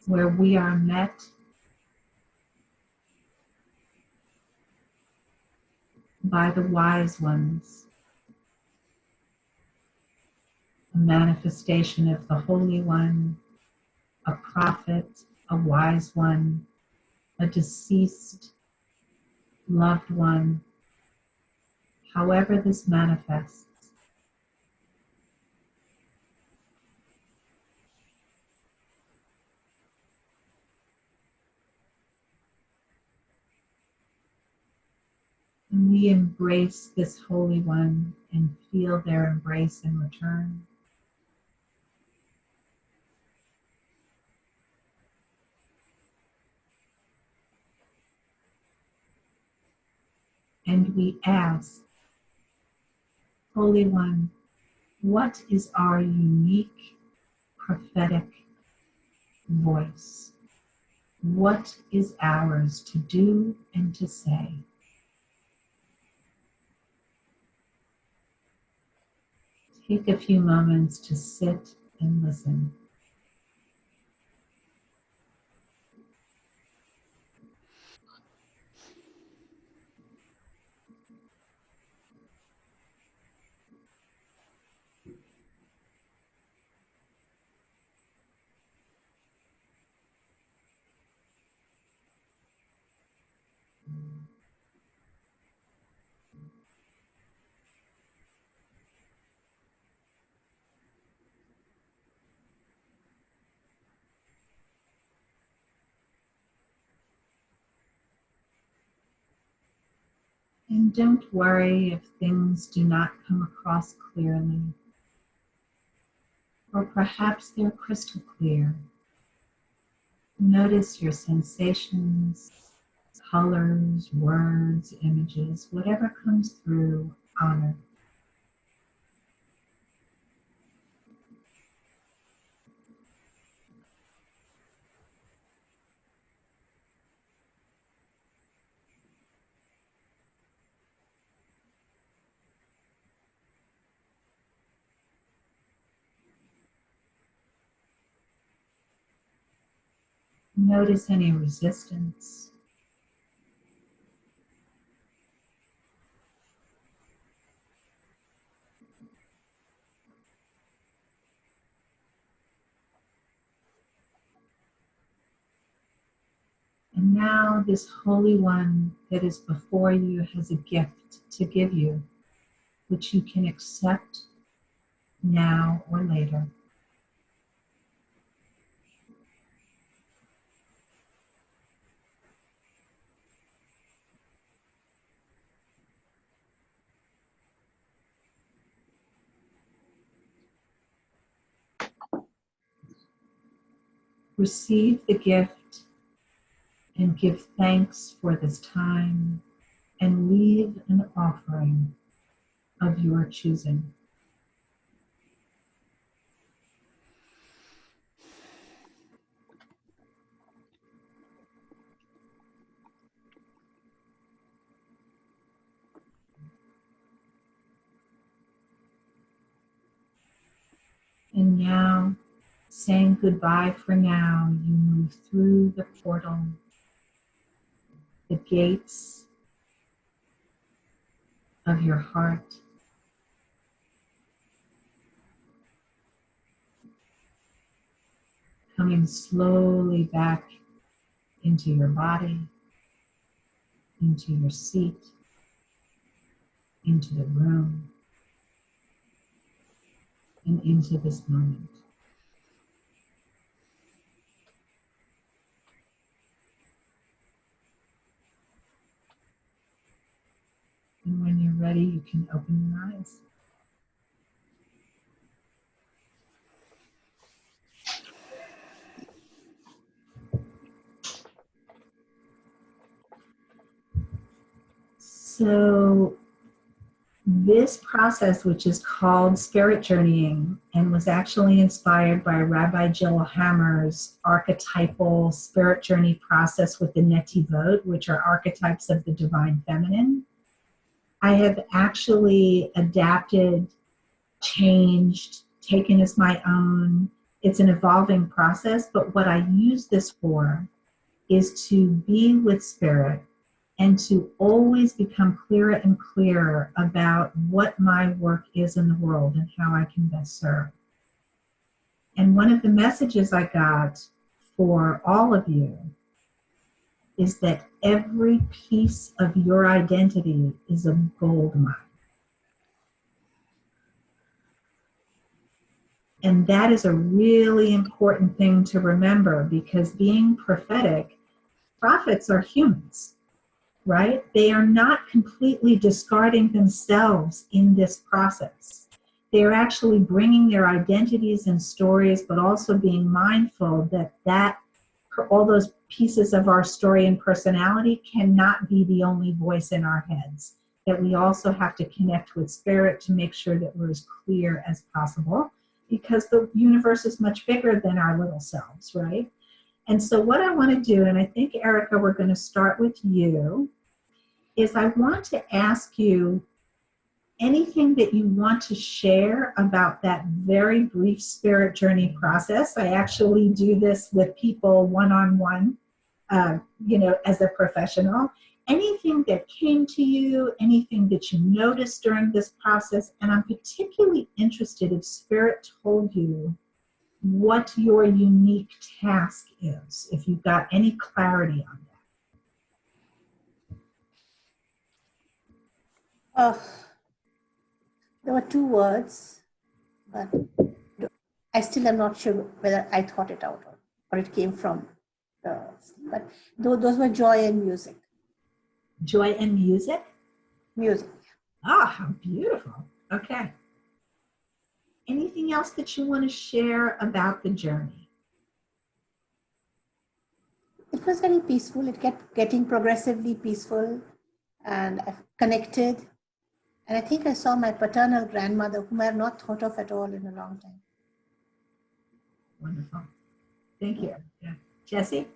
A: where we are met by the wise ones, a manifestation of the Holy One, a prophet, a wise one, a deceased loved one, however this manifests. And we embrace this Holy One and feel their embrace in return. And we ask, Holy One, what is our unique prophetic voice? What is ours to do and to say? Take a few moments to sit and listen. And don't worry if things do not come across clearly, or perhaps they're crystal clear. Notice your sensations, colors, words, images, whatever comes through, honor. Notice any resistance. And now this Holy One that is before you has a gift to give you, which you can accept now or later. Receive the gift and give thanks for this time, and leave an offering of your choosing. And now, saying goodbye for now, you move through the portal, the gates of your heart, coming slowly back into your body, into your seat, into the room, and into this moment. And when you're ready, you can open your eyes. So this process, which is called spirit journeying and was actually inspired by Rabbi Jill Hammer's archetypal spirit journey process with the Netivot, which are archetypes of the divine feminine, I have actually adapted, changed, taken as my own. It's an evolving process, but what I use this for is to be with spirit and to always become clearer and clearer about what my work is in the world and how I can best serve. And one of the messages I got for all of you is that every piece of your identity is a gold mine. And that is a really important thing to remember, because being prophetic, prophets are humans, right? They are not completely discarding themselves in this process. They are actually bringing their identities and stories, but also being mindful that all those pieces of our story and personality cannot be the only voice in our heads. That we also have to connect with spirit to make sure that we're as clear as possible, because the universe is much bigger than our little selves, right? And so what I want to do, and I think, Erica, we're going to start with you, is I want to ask you anything that you want to share about that very brief spirit journey process. I actually do this with people one-on-one, as a professional. Anything that came to you, anything that you noticed during this process, and I'm particularly interested if spirit told you what your unique task is, if you've got any clarity on that.
C: There were two words, but I still am not sure whether I thought it out or it came from the, but those were joy and music.
A: Joy and music?
C: Music.
A: Ah, how beautiful. Okay. Anything else that you want to share about the journey?
C: It was very peaceful. It kept getting progressively peaceful, and I've connected. And I think I saw my paternal grandmother, whom I have not thought of at all in a long time.
A: Wonderful. Thank you. Yeah. Jesse?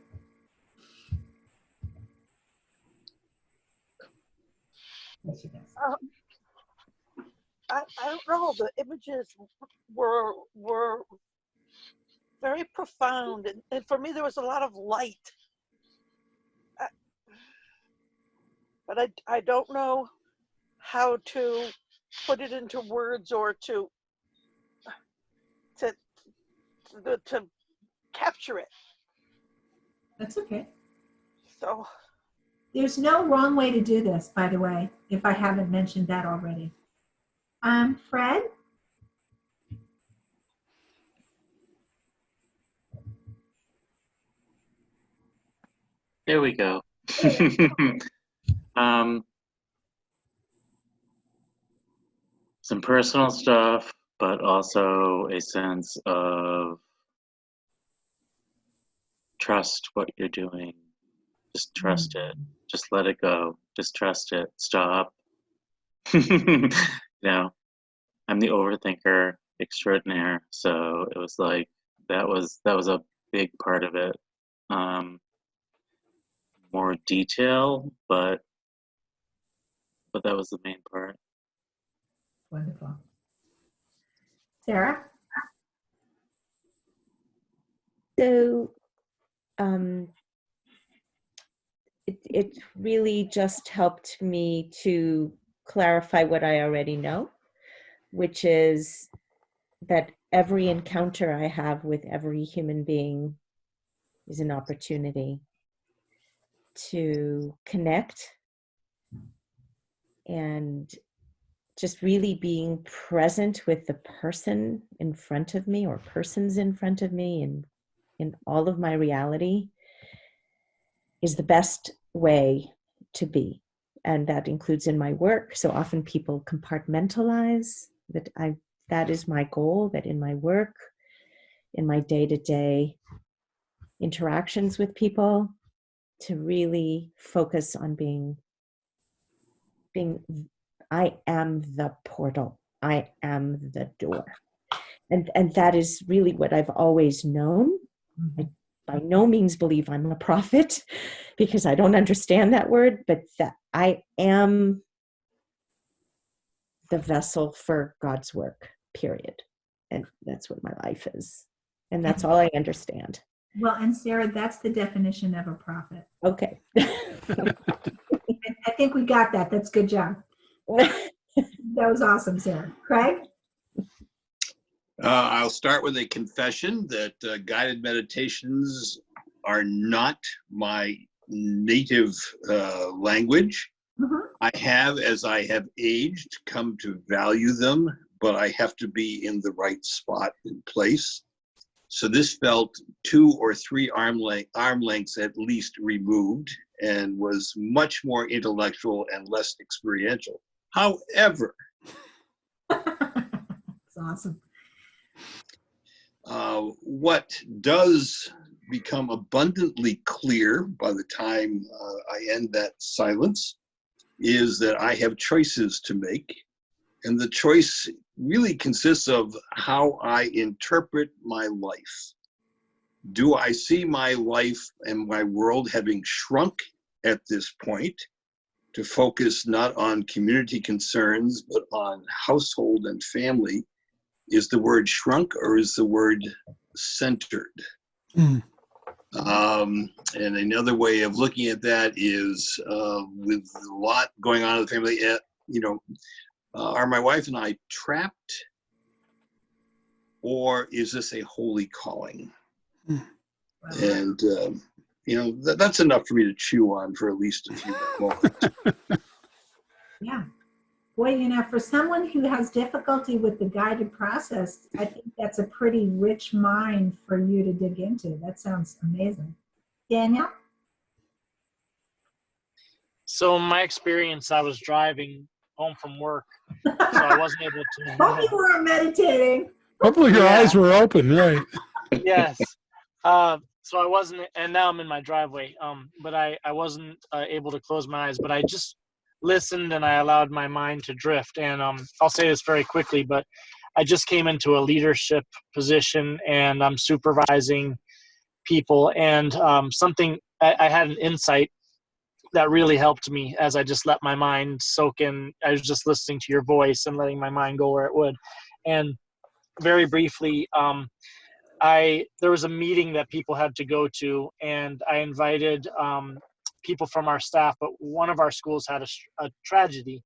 A: Yes, she does.
H: I don't know. The images were very profound, and for me there was a lot of light. But I don't know how to put it into words or to capture it.
A: That's okay.
H: So
A: there's no wrong way to do this, by the way, if I haven't mentioned that already. Fred?
G: There we go. Some personal stuff, but also a sense of trust what you're doing. Just trust it. Just let it go. Just trust it. Stop. You know, I'm the overthinker extraordinaire, so it was like that was a big part of it. More detail, but that was the main part.
A: Wonderful. Sarah?
E: So it really just helped me to clarify what I already know, which is that every encounter I have with every human being is an opportunity to connect, and just really being present with the person in front of me or persons in front of me and in all of my reality is the best way to be. And that includes in my work. So often people compartmentalize that is my goal, that in my work, in my day-to-day interactions with people, to really focus on being I am the portal. I am the door. And that is really what I've always known. I by no means believe I'm a prophet because I don't understand that word, but that I am the vessel for God's work, period. And that's what my life is. And that's all I understand.
A: Well, and Sarah, that's the definition of a prophet.
E: Okay.
A: I think we got that. That's a good job. That was awesome, Sarah. Craig?
F: I'll start with a confession that guided meditations are not my native language.
A: Mm-hmm.
F: I have, as I have aged, come to value them, but I have to be in the right spot and place. So this felt 2 or 3 arm lengths at least removed and was much more intellectual and less experiential. However,
A: That's awesome.
F: What does become abundantly clear by the time I end that silence is that I have choices to make. And the choice really consists of how I interpret my life. Do I see my life and my world having shrunk at this point to focus not on community concerns, but on household and family? Is the word shrunk or is the word centered? And another way of looking at that is with a lot going on in the family, are my wife and I trapped, or is this a holy calling? And, that's enough for me to chew on for at least a few moments.
A: Yeah. Boy, for someone who has difficulty with the guided process, I think that's a pretty rich mind for you to dig into. That sounds amazing. Daniel?
J: So in my experience, I was driving home from work, so I wasn't able to.
A: Hope you were meditating.
B: Hopefully your eyes were open, right?
J: Yes. So I wasn't, and now I'm in my driveway. But I wasn't able to close my eyes, but I just listened and I allowed my mind to drift. And I'll say this very quickly, but I just came into a leadership position and I'm supervising people. And something I had an insight that really helped me as I just let my mind soak in. I was just listening to your voice and letting my mind go where it would. And very briefly, there was a meeting that people had to go to, and I invited people from our staff, but one of our schools had a tragedy,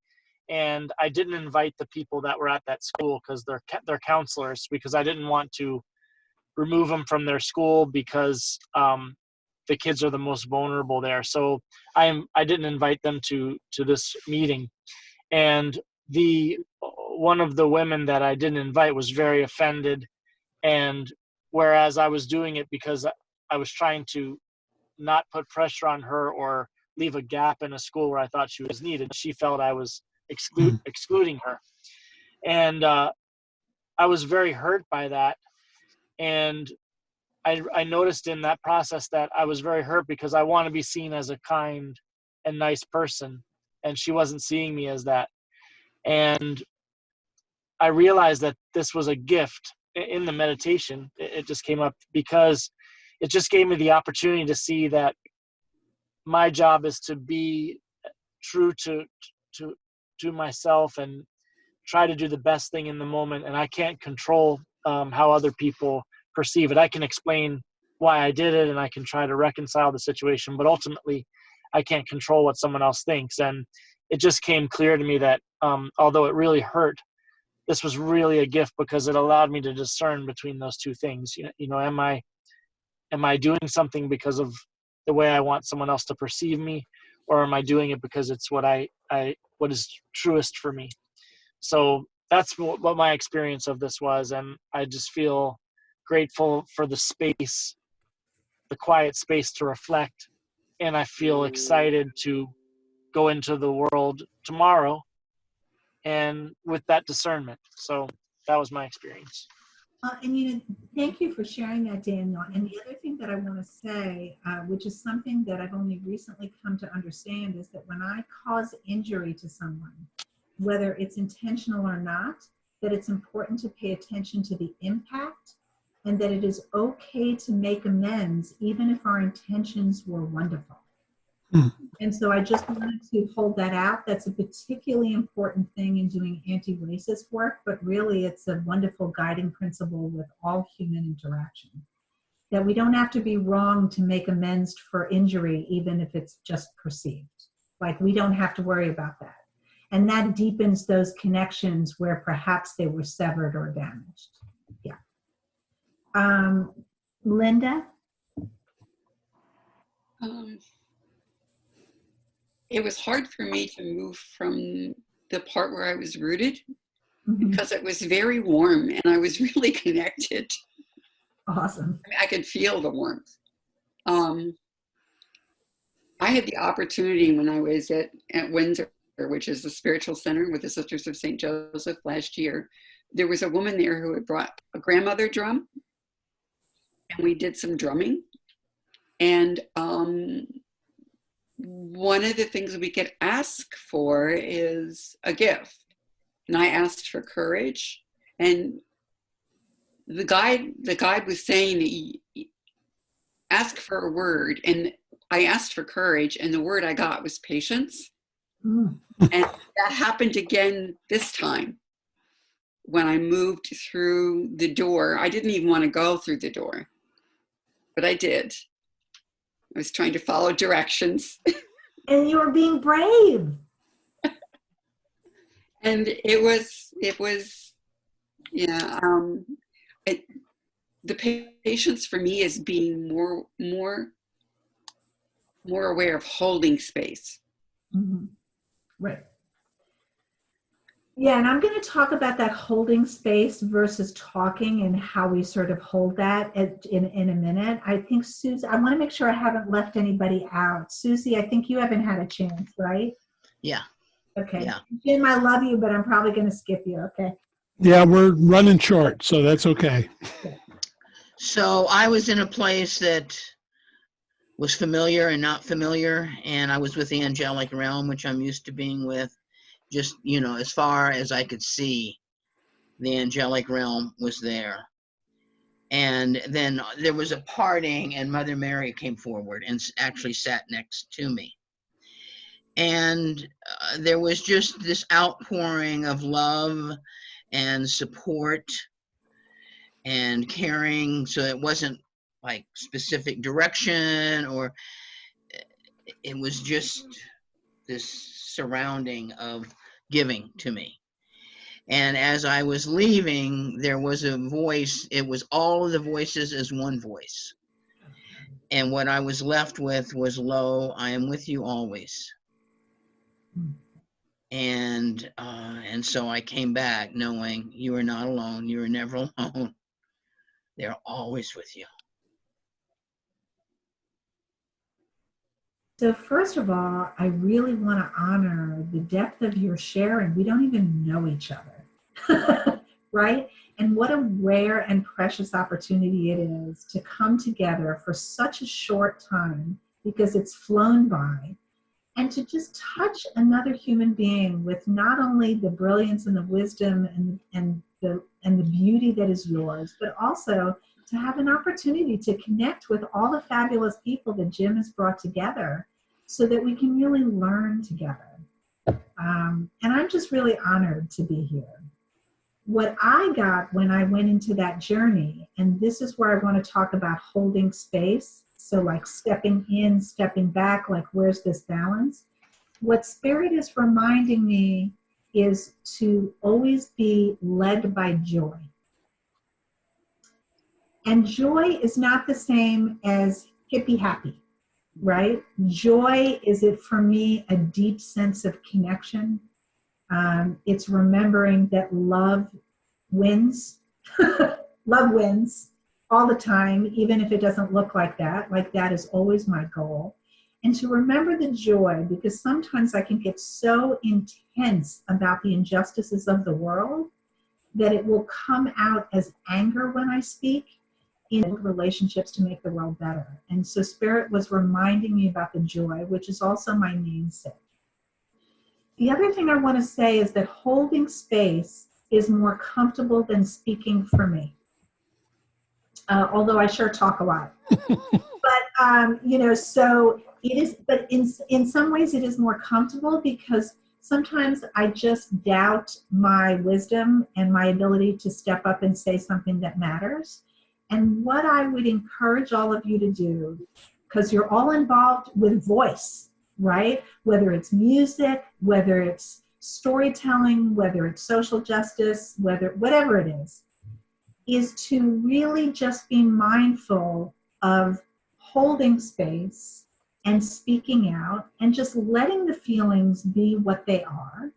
J: and I didn't invite the people that were at that school because they're counselors, because I didn't want to remove them from their school because the kids are the most vulnerable there. So I didn't invite them to this meeting, and one of the women that I didn't invite was very offended. And whereas I was doing it because I was trying to not put pressure on her or leave a gap in a school where I thought she was needed, she felt I was excluding her. And I was very hurt by that. And I noticed in that process that I was very hurt because I want to be seen as a kind and nice person. And she wasn't seeing me as that. And I realized that this was a gift. In the meditation, it just came up because it just gave me the opportunity to see that my job is to be true to myself and try to do the best thing in the moment. And I can't control how other people perceive it. I can explain why I did it and I can try to reconcile the situation, but ultimately I can't control what someone else thinks. And it just came clear to me that although it really hurt, this was really a gift because it allowed me to discern between those two things. You know, am I doing something because of the way I want someone else to perceive me, or am I doing it because it's what what is truest for me? So that's what my experience of this was, and I just feel grateful for the space, the quiet space to reflect, and I feel excited to go into the world tomorrow and with that discernment. So that was my experience.
A: And thank you for sharing that, Daniel. And the other thing that I want to say, which is something that I've only recently come to understand, is that when I cause injury to someone, whether it's intentional or not, that it's important to pay attention to the impact and that it is okay to make amends even if our intentions were wonderful. And so I just wanted to hold that out. That's a particularly important thing in doing anti-racist work, but really it's a wonderful guiding principle with all human interaction. That we don't have to be wrong to make amends for injury, even if it's just perceived. Like, we don't have to worry about that. And that deepens those connections where perhaps they were severed or damaged. Yeah. Linda?
I: It was hard for me to move from the part where I was rooted because it was very warm and I was really connected.
A: Awesome.
I: I mean, I could feel the warmth. I had the opportunity when I was at Windsor, which is the spiritual center with the Sisters of St. Joseph last year. There was a woman there who had brought a grandmother drum, and we did some drumming. And one of the things we could ask for is a gift. And I asked for courage. And the guide was saying, ask for a word. And I asked for courage, and the word I got was patience. And that happened again this time when I moved through the door. I didn't even want to go through the door, but I did. I was trying to follow directions.
A: And you were being brave.
I: And it was, yeah. The patience for me is being more aware of holding space.
A: Right. Yeah, and I'm going to talk about that holding space versus talking and how we sort of hold that in a minute. I think, Susie, I want to make sure I haven't left anybody out. Susie, I think you haven't had a chance, right?
D: Yeah.
A: Okay.
D: Yeah.
A: Jim, I love you, but I'm probably going to skip you. Okay.
B: Yeah, we're running short, so that's okay.
D: So I was in a place that was familiar and not familiar, and I was with the angelic realm, which I'm used to being with. Just, as far as I could see, the angelic realm was there. And then there was a parting, and Mother Mary came forward and actually sat next to me. And there was just this outpouring of love and support and caring. So it wasn't like specific direction, or it was just this surrounding of giving to me. And as I was leaving, there was a voice. It was all of the voices as one voice. And what I was left with was, "Lo, I am with you always." And so I came back knowing you are not alone. You are never alone. They're always with you.
A: So first of all, I really want to honor the depth of your sharing. We don't even know each other, right? And what a rare and precious opportunity it is to come together for such a short time, because it's flown by, and to just touch another human being with not only the brilliance and the wisdom and the beauty that is yours, but also to have an opportunity to connect with all the fabulous people that Jim has brought together so that we can really learn together. And I'm just really honored to be here. What I got when I went into that journey, and this is where I want to talk about holding space, so like stepping in, stepping back, like where's this balance? What Spirit is reminding me is to always be led by joy. And joy is not the same as hippie happy, right? Joy is, it for me, a deep sense of connection. It's remembering that love wins. Love wins all the time, even if it doesn't look like that. Like, that is always my goal. And to remember the joy, because sometimes I can get so intense about the injustices of the world that it will come out as anger when I speak in relationships to make the world better. And so Spirit was reminding me about the joy, which is also my namesake. The other thing I want to say is that holding space is more comfortable than speaking for me. Although I sure talk a lot. But, so it is, but in some ways it is more comfortable, because sometimes I just doubt my wisdom and my ability to step up and say something that matters. And what I would encourage all of you to do, because you're all involved with voice, right? Whether it's music, whether it's storytelling, whether it's social justice, whatever it is to really just be mindful of holding space and speaking out and just letting the feelings be what they are.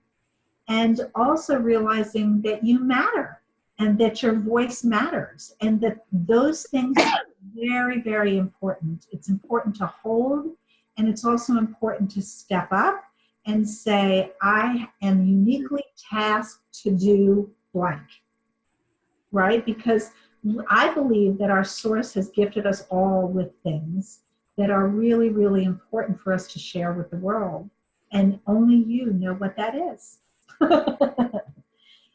A: And also realizing that you matter and that your voice matters, and that those things are very, very important. It's important to hold, and it's also important to step up and say, I am uniquely tasked to do blank, right? Because I believe that our source has gifted us all with things that are really, really important for us to share with the world. And only you know what that is.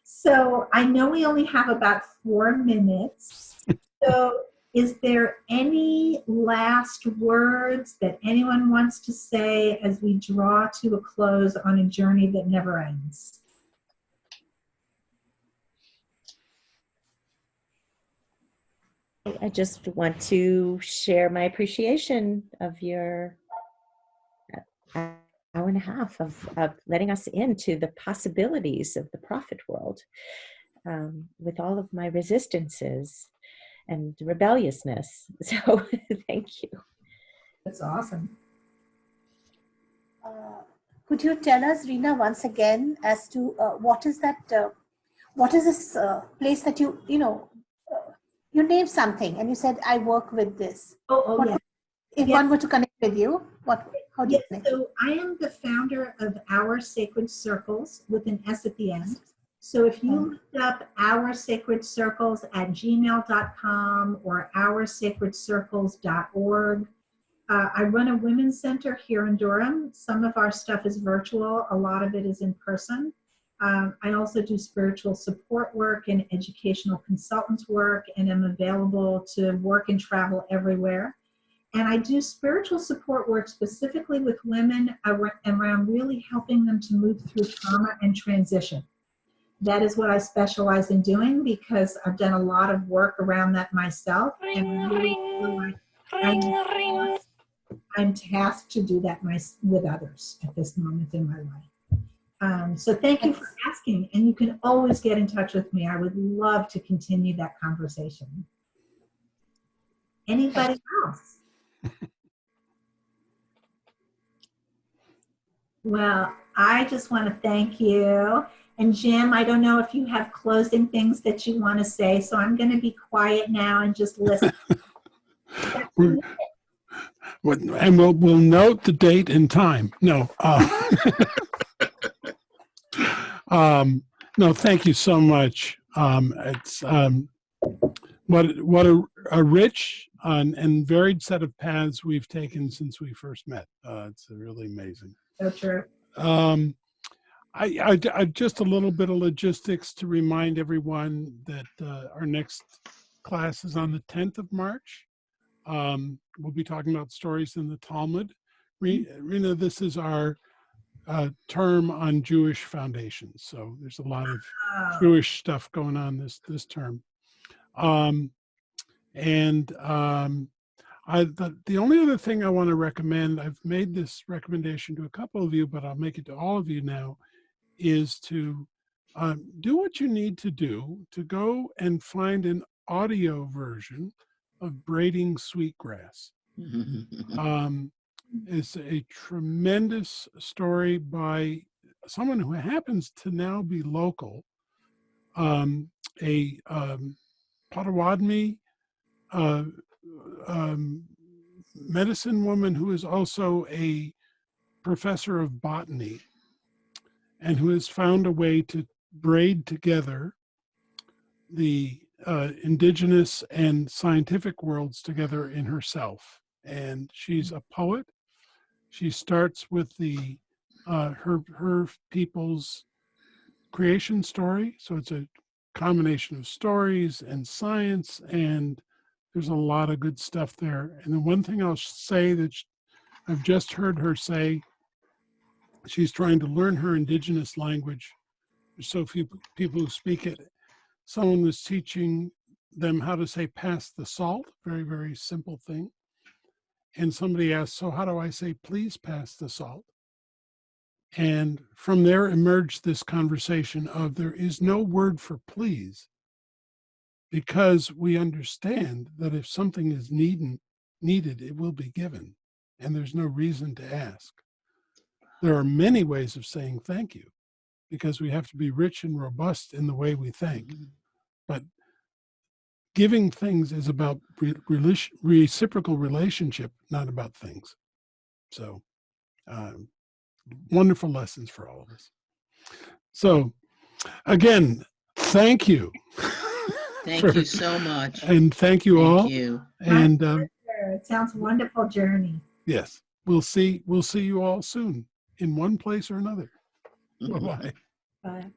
A: So I know we only have about 4 minutes. So is there any last words that anyone wants to say as we draw to a close on a journey that never ends?
E: I just want to share my appreciation of your hour and a half of letting us into the possibilities of the prophet world, with all of my resistances and rebelliousness. So thank you.
A: That's awesome.
C: Could you tell us, Rinah, once again, as to what is this place that you named something and you said, I work with this.
A: Yeah.
C: If one were to connect with you, what? How do
A: Yes,
C: you
A: so I am the founder of Our Sacred Circles with an S at the end. So if you look up Our Sacred Circles at gmail.com or oursacredcircles.org, I run a women's center here in Durham. Some of our stuff is virtual, a lot of it is in person. I also do spiritual support work and educational consultants work, and am available to work and travel everywhere. And I do spiritual support work specifically with women around really helping them to move through trauma and transition. That is what I specialize in doing, because I've done a lot of work around that myself. And I really feel like I'm tasked to do that with others at this moment in my life. So thank you for asking. And you can always get in touch with me. I would love to continue that conversation. Anybody else? Well, I just want to thank you. And Jim, I don't know if you have closing things that you want to say, so I'm going to be quiet now and just listen.
B: And we'll note the date and time. No. No, thank you so much. It's what a rich and varied set of paths we've taken since we first met. It's really amazing.
A: So true.
B: I just a little bit of logistics to remind everyone that our next class is on the 10th of March. We'll be talking about stories in the Talmud. Rinah, this is our term on Jewish foundations. So there's a lot of Jewish stuff going on this term. The only other thing I want to recommend, I've made this recommendation to a couple of you, but I'll make it to all of you now, is to do what you need to do to go and find an audio version of Braiding Sweetgrass. It's a tremendous story by someone who happens to now be local, a Potawatomi medicine woman who is also a professor of botany, and who has found a way to braid together the indigenous and scientific worlds together in herself. And she's a poet. She starts with the her people's creation story. So it's a combination of stories and science, and there's a lot of good stuff there. And the one thing I'll say that I've just heard her say, she's trying to learn her indigenous language. There's so few people who speak it. Someone was teaching them how to say pass the salt, very, very simple thing. And somebody asked, so how do I say please pass the salt? And from there emerged this conversation of there is no word for please, because we understand that if something is needed, it will be given, and there's no reason to ask. There are many ways of saying thank you, because we have to be rich and robust in the way we thank. But giving things is about reciprocal relationship, not about things. So wonderful lessons for all of us. So again, thank you.
D: Thank you so much.
B: And thank you all.
D: Thank you.
B: And
A: it sounds a wonderful journey.
B: yes, we'll see you all soon in one place or another. Bye-bye.
A: Bye.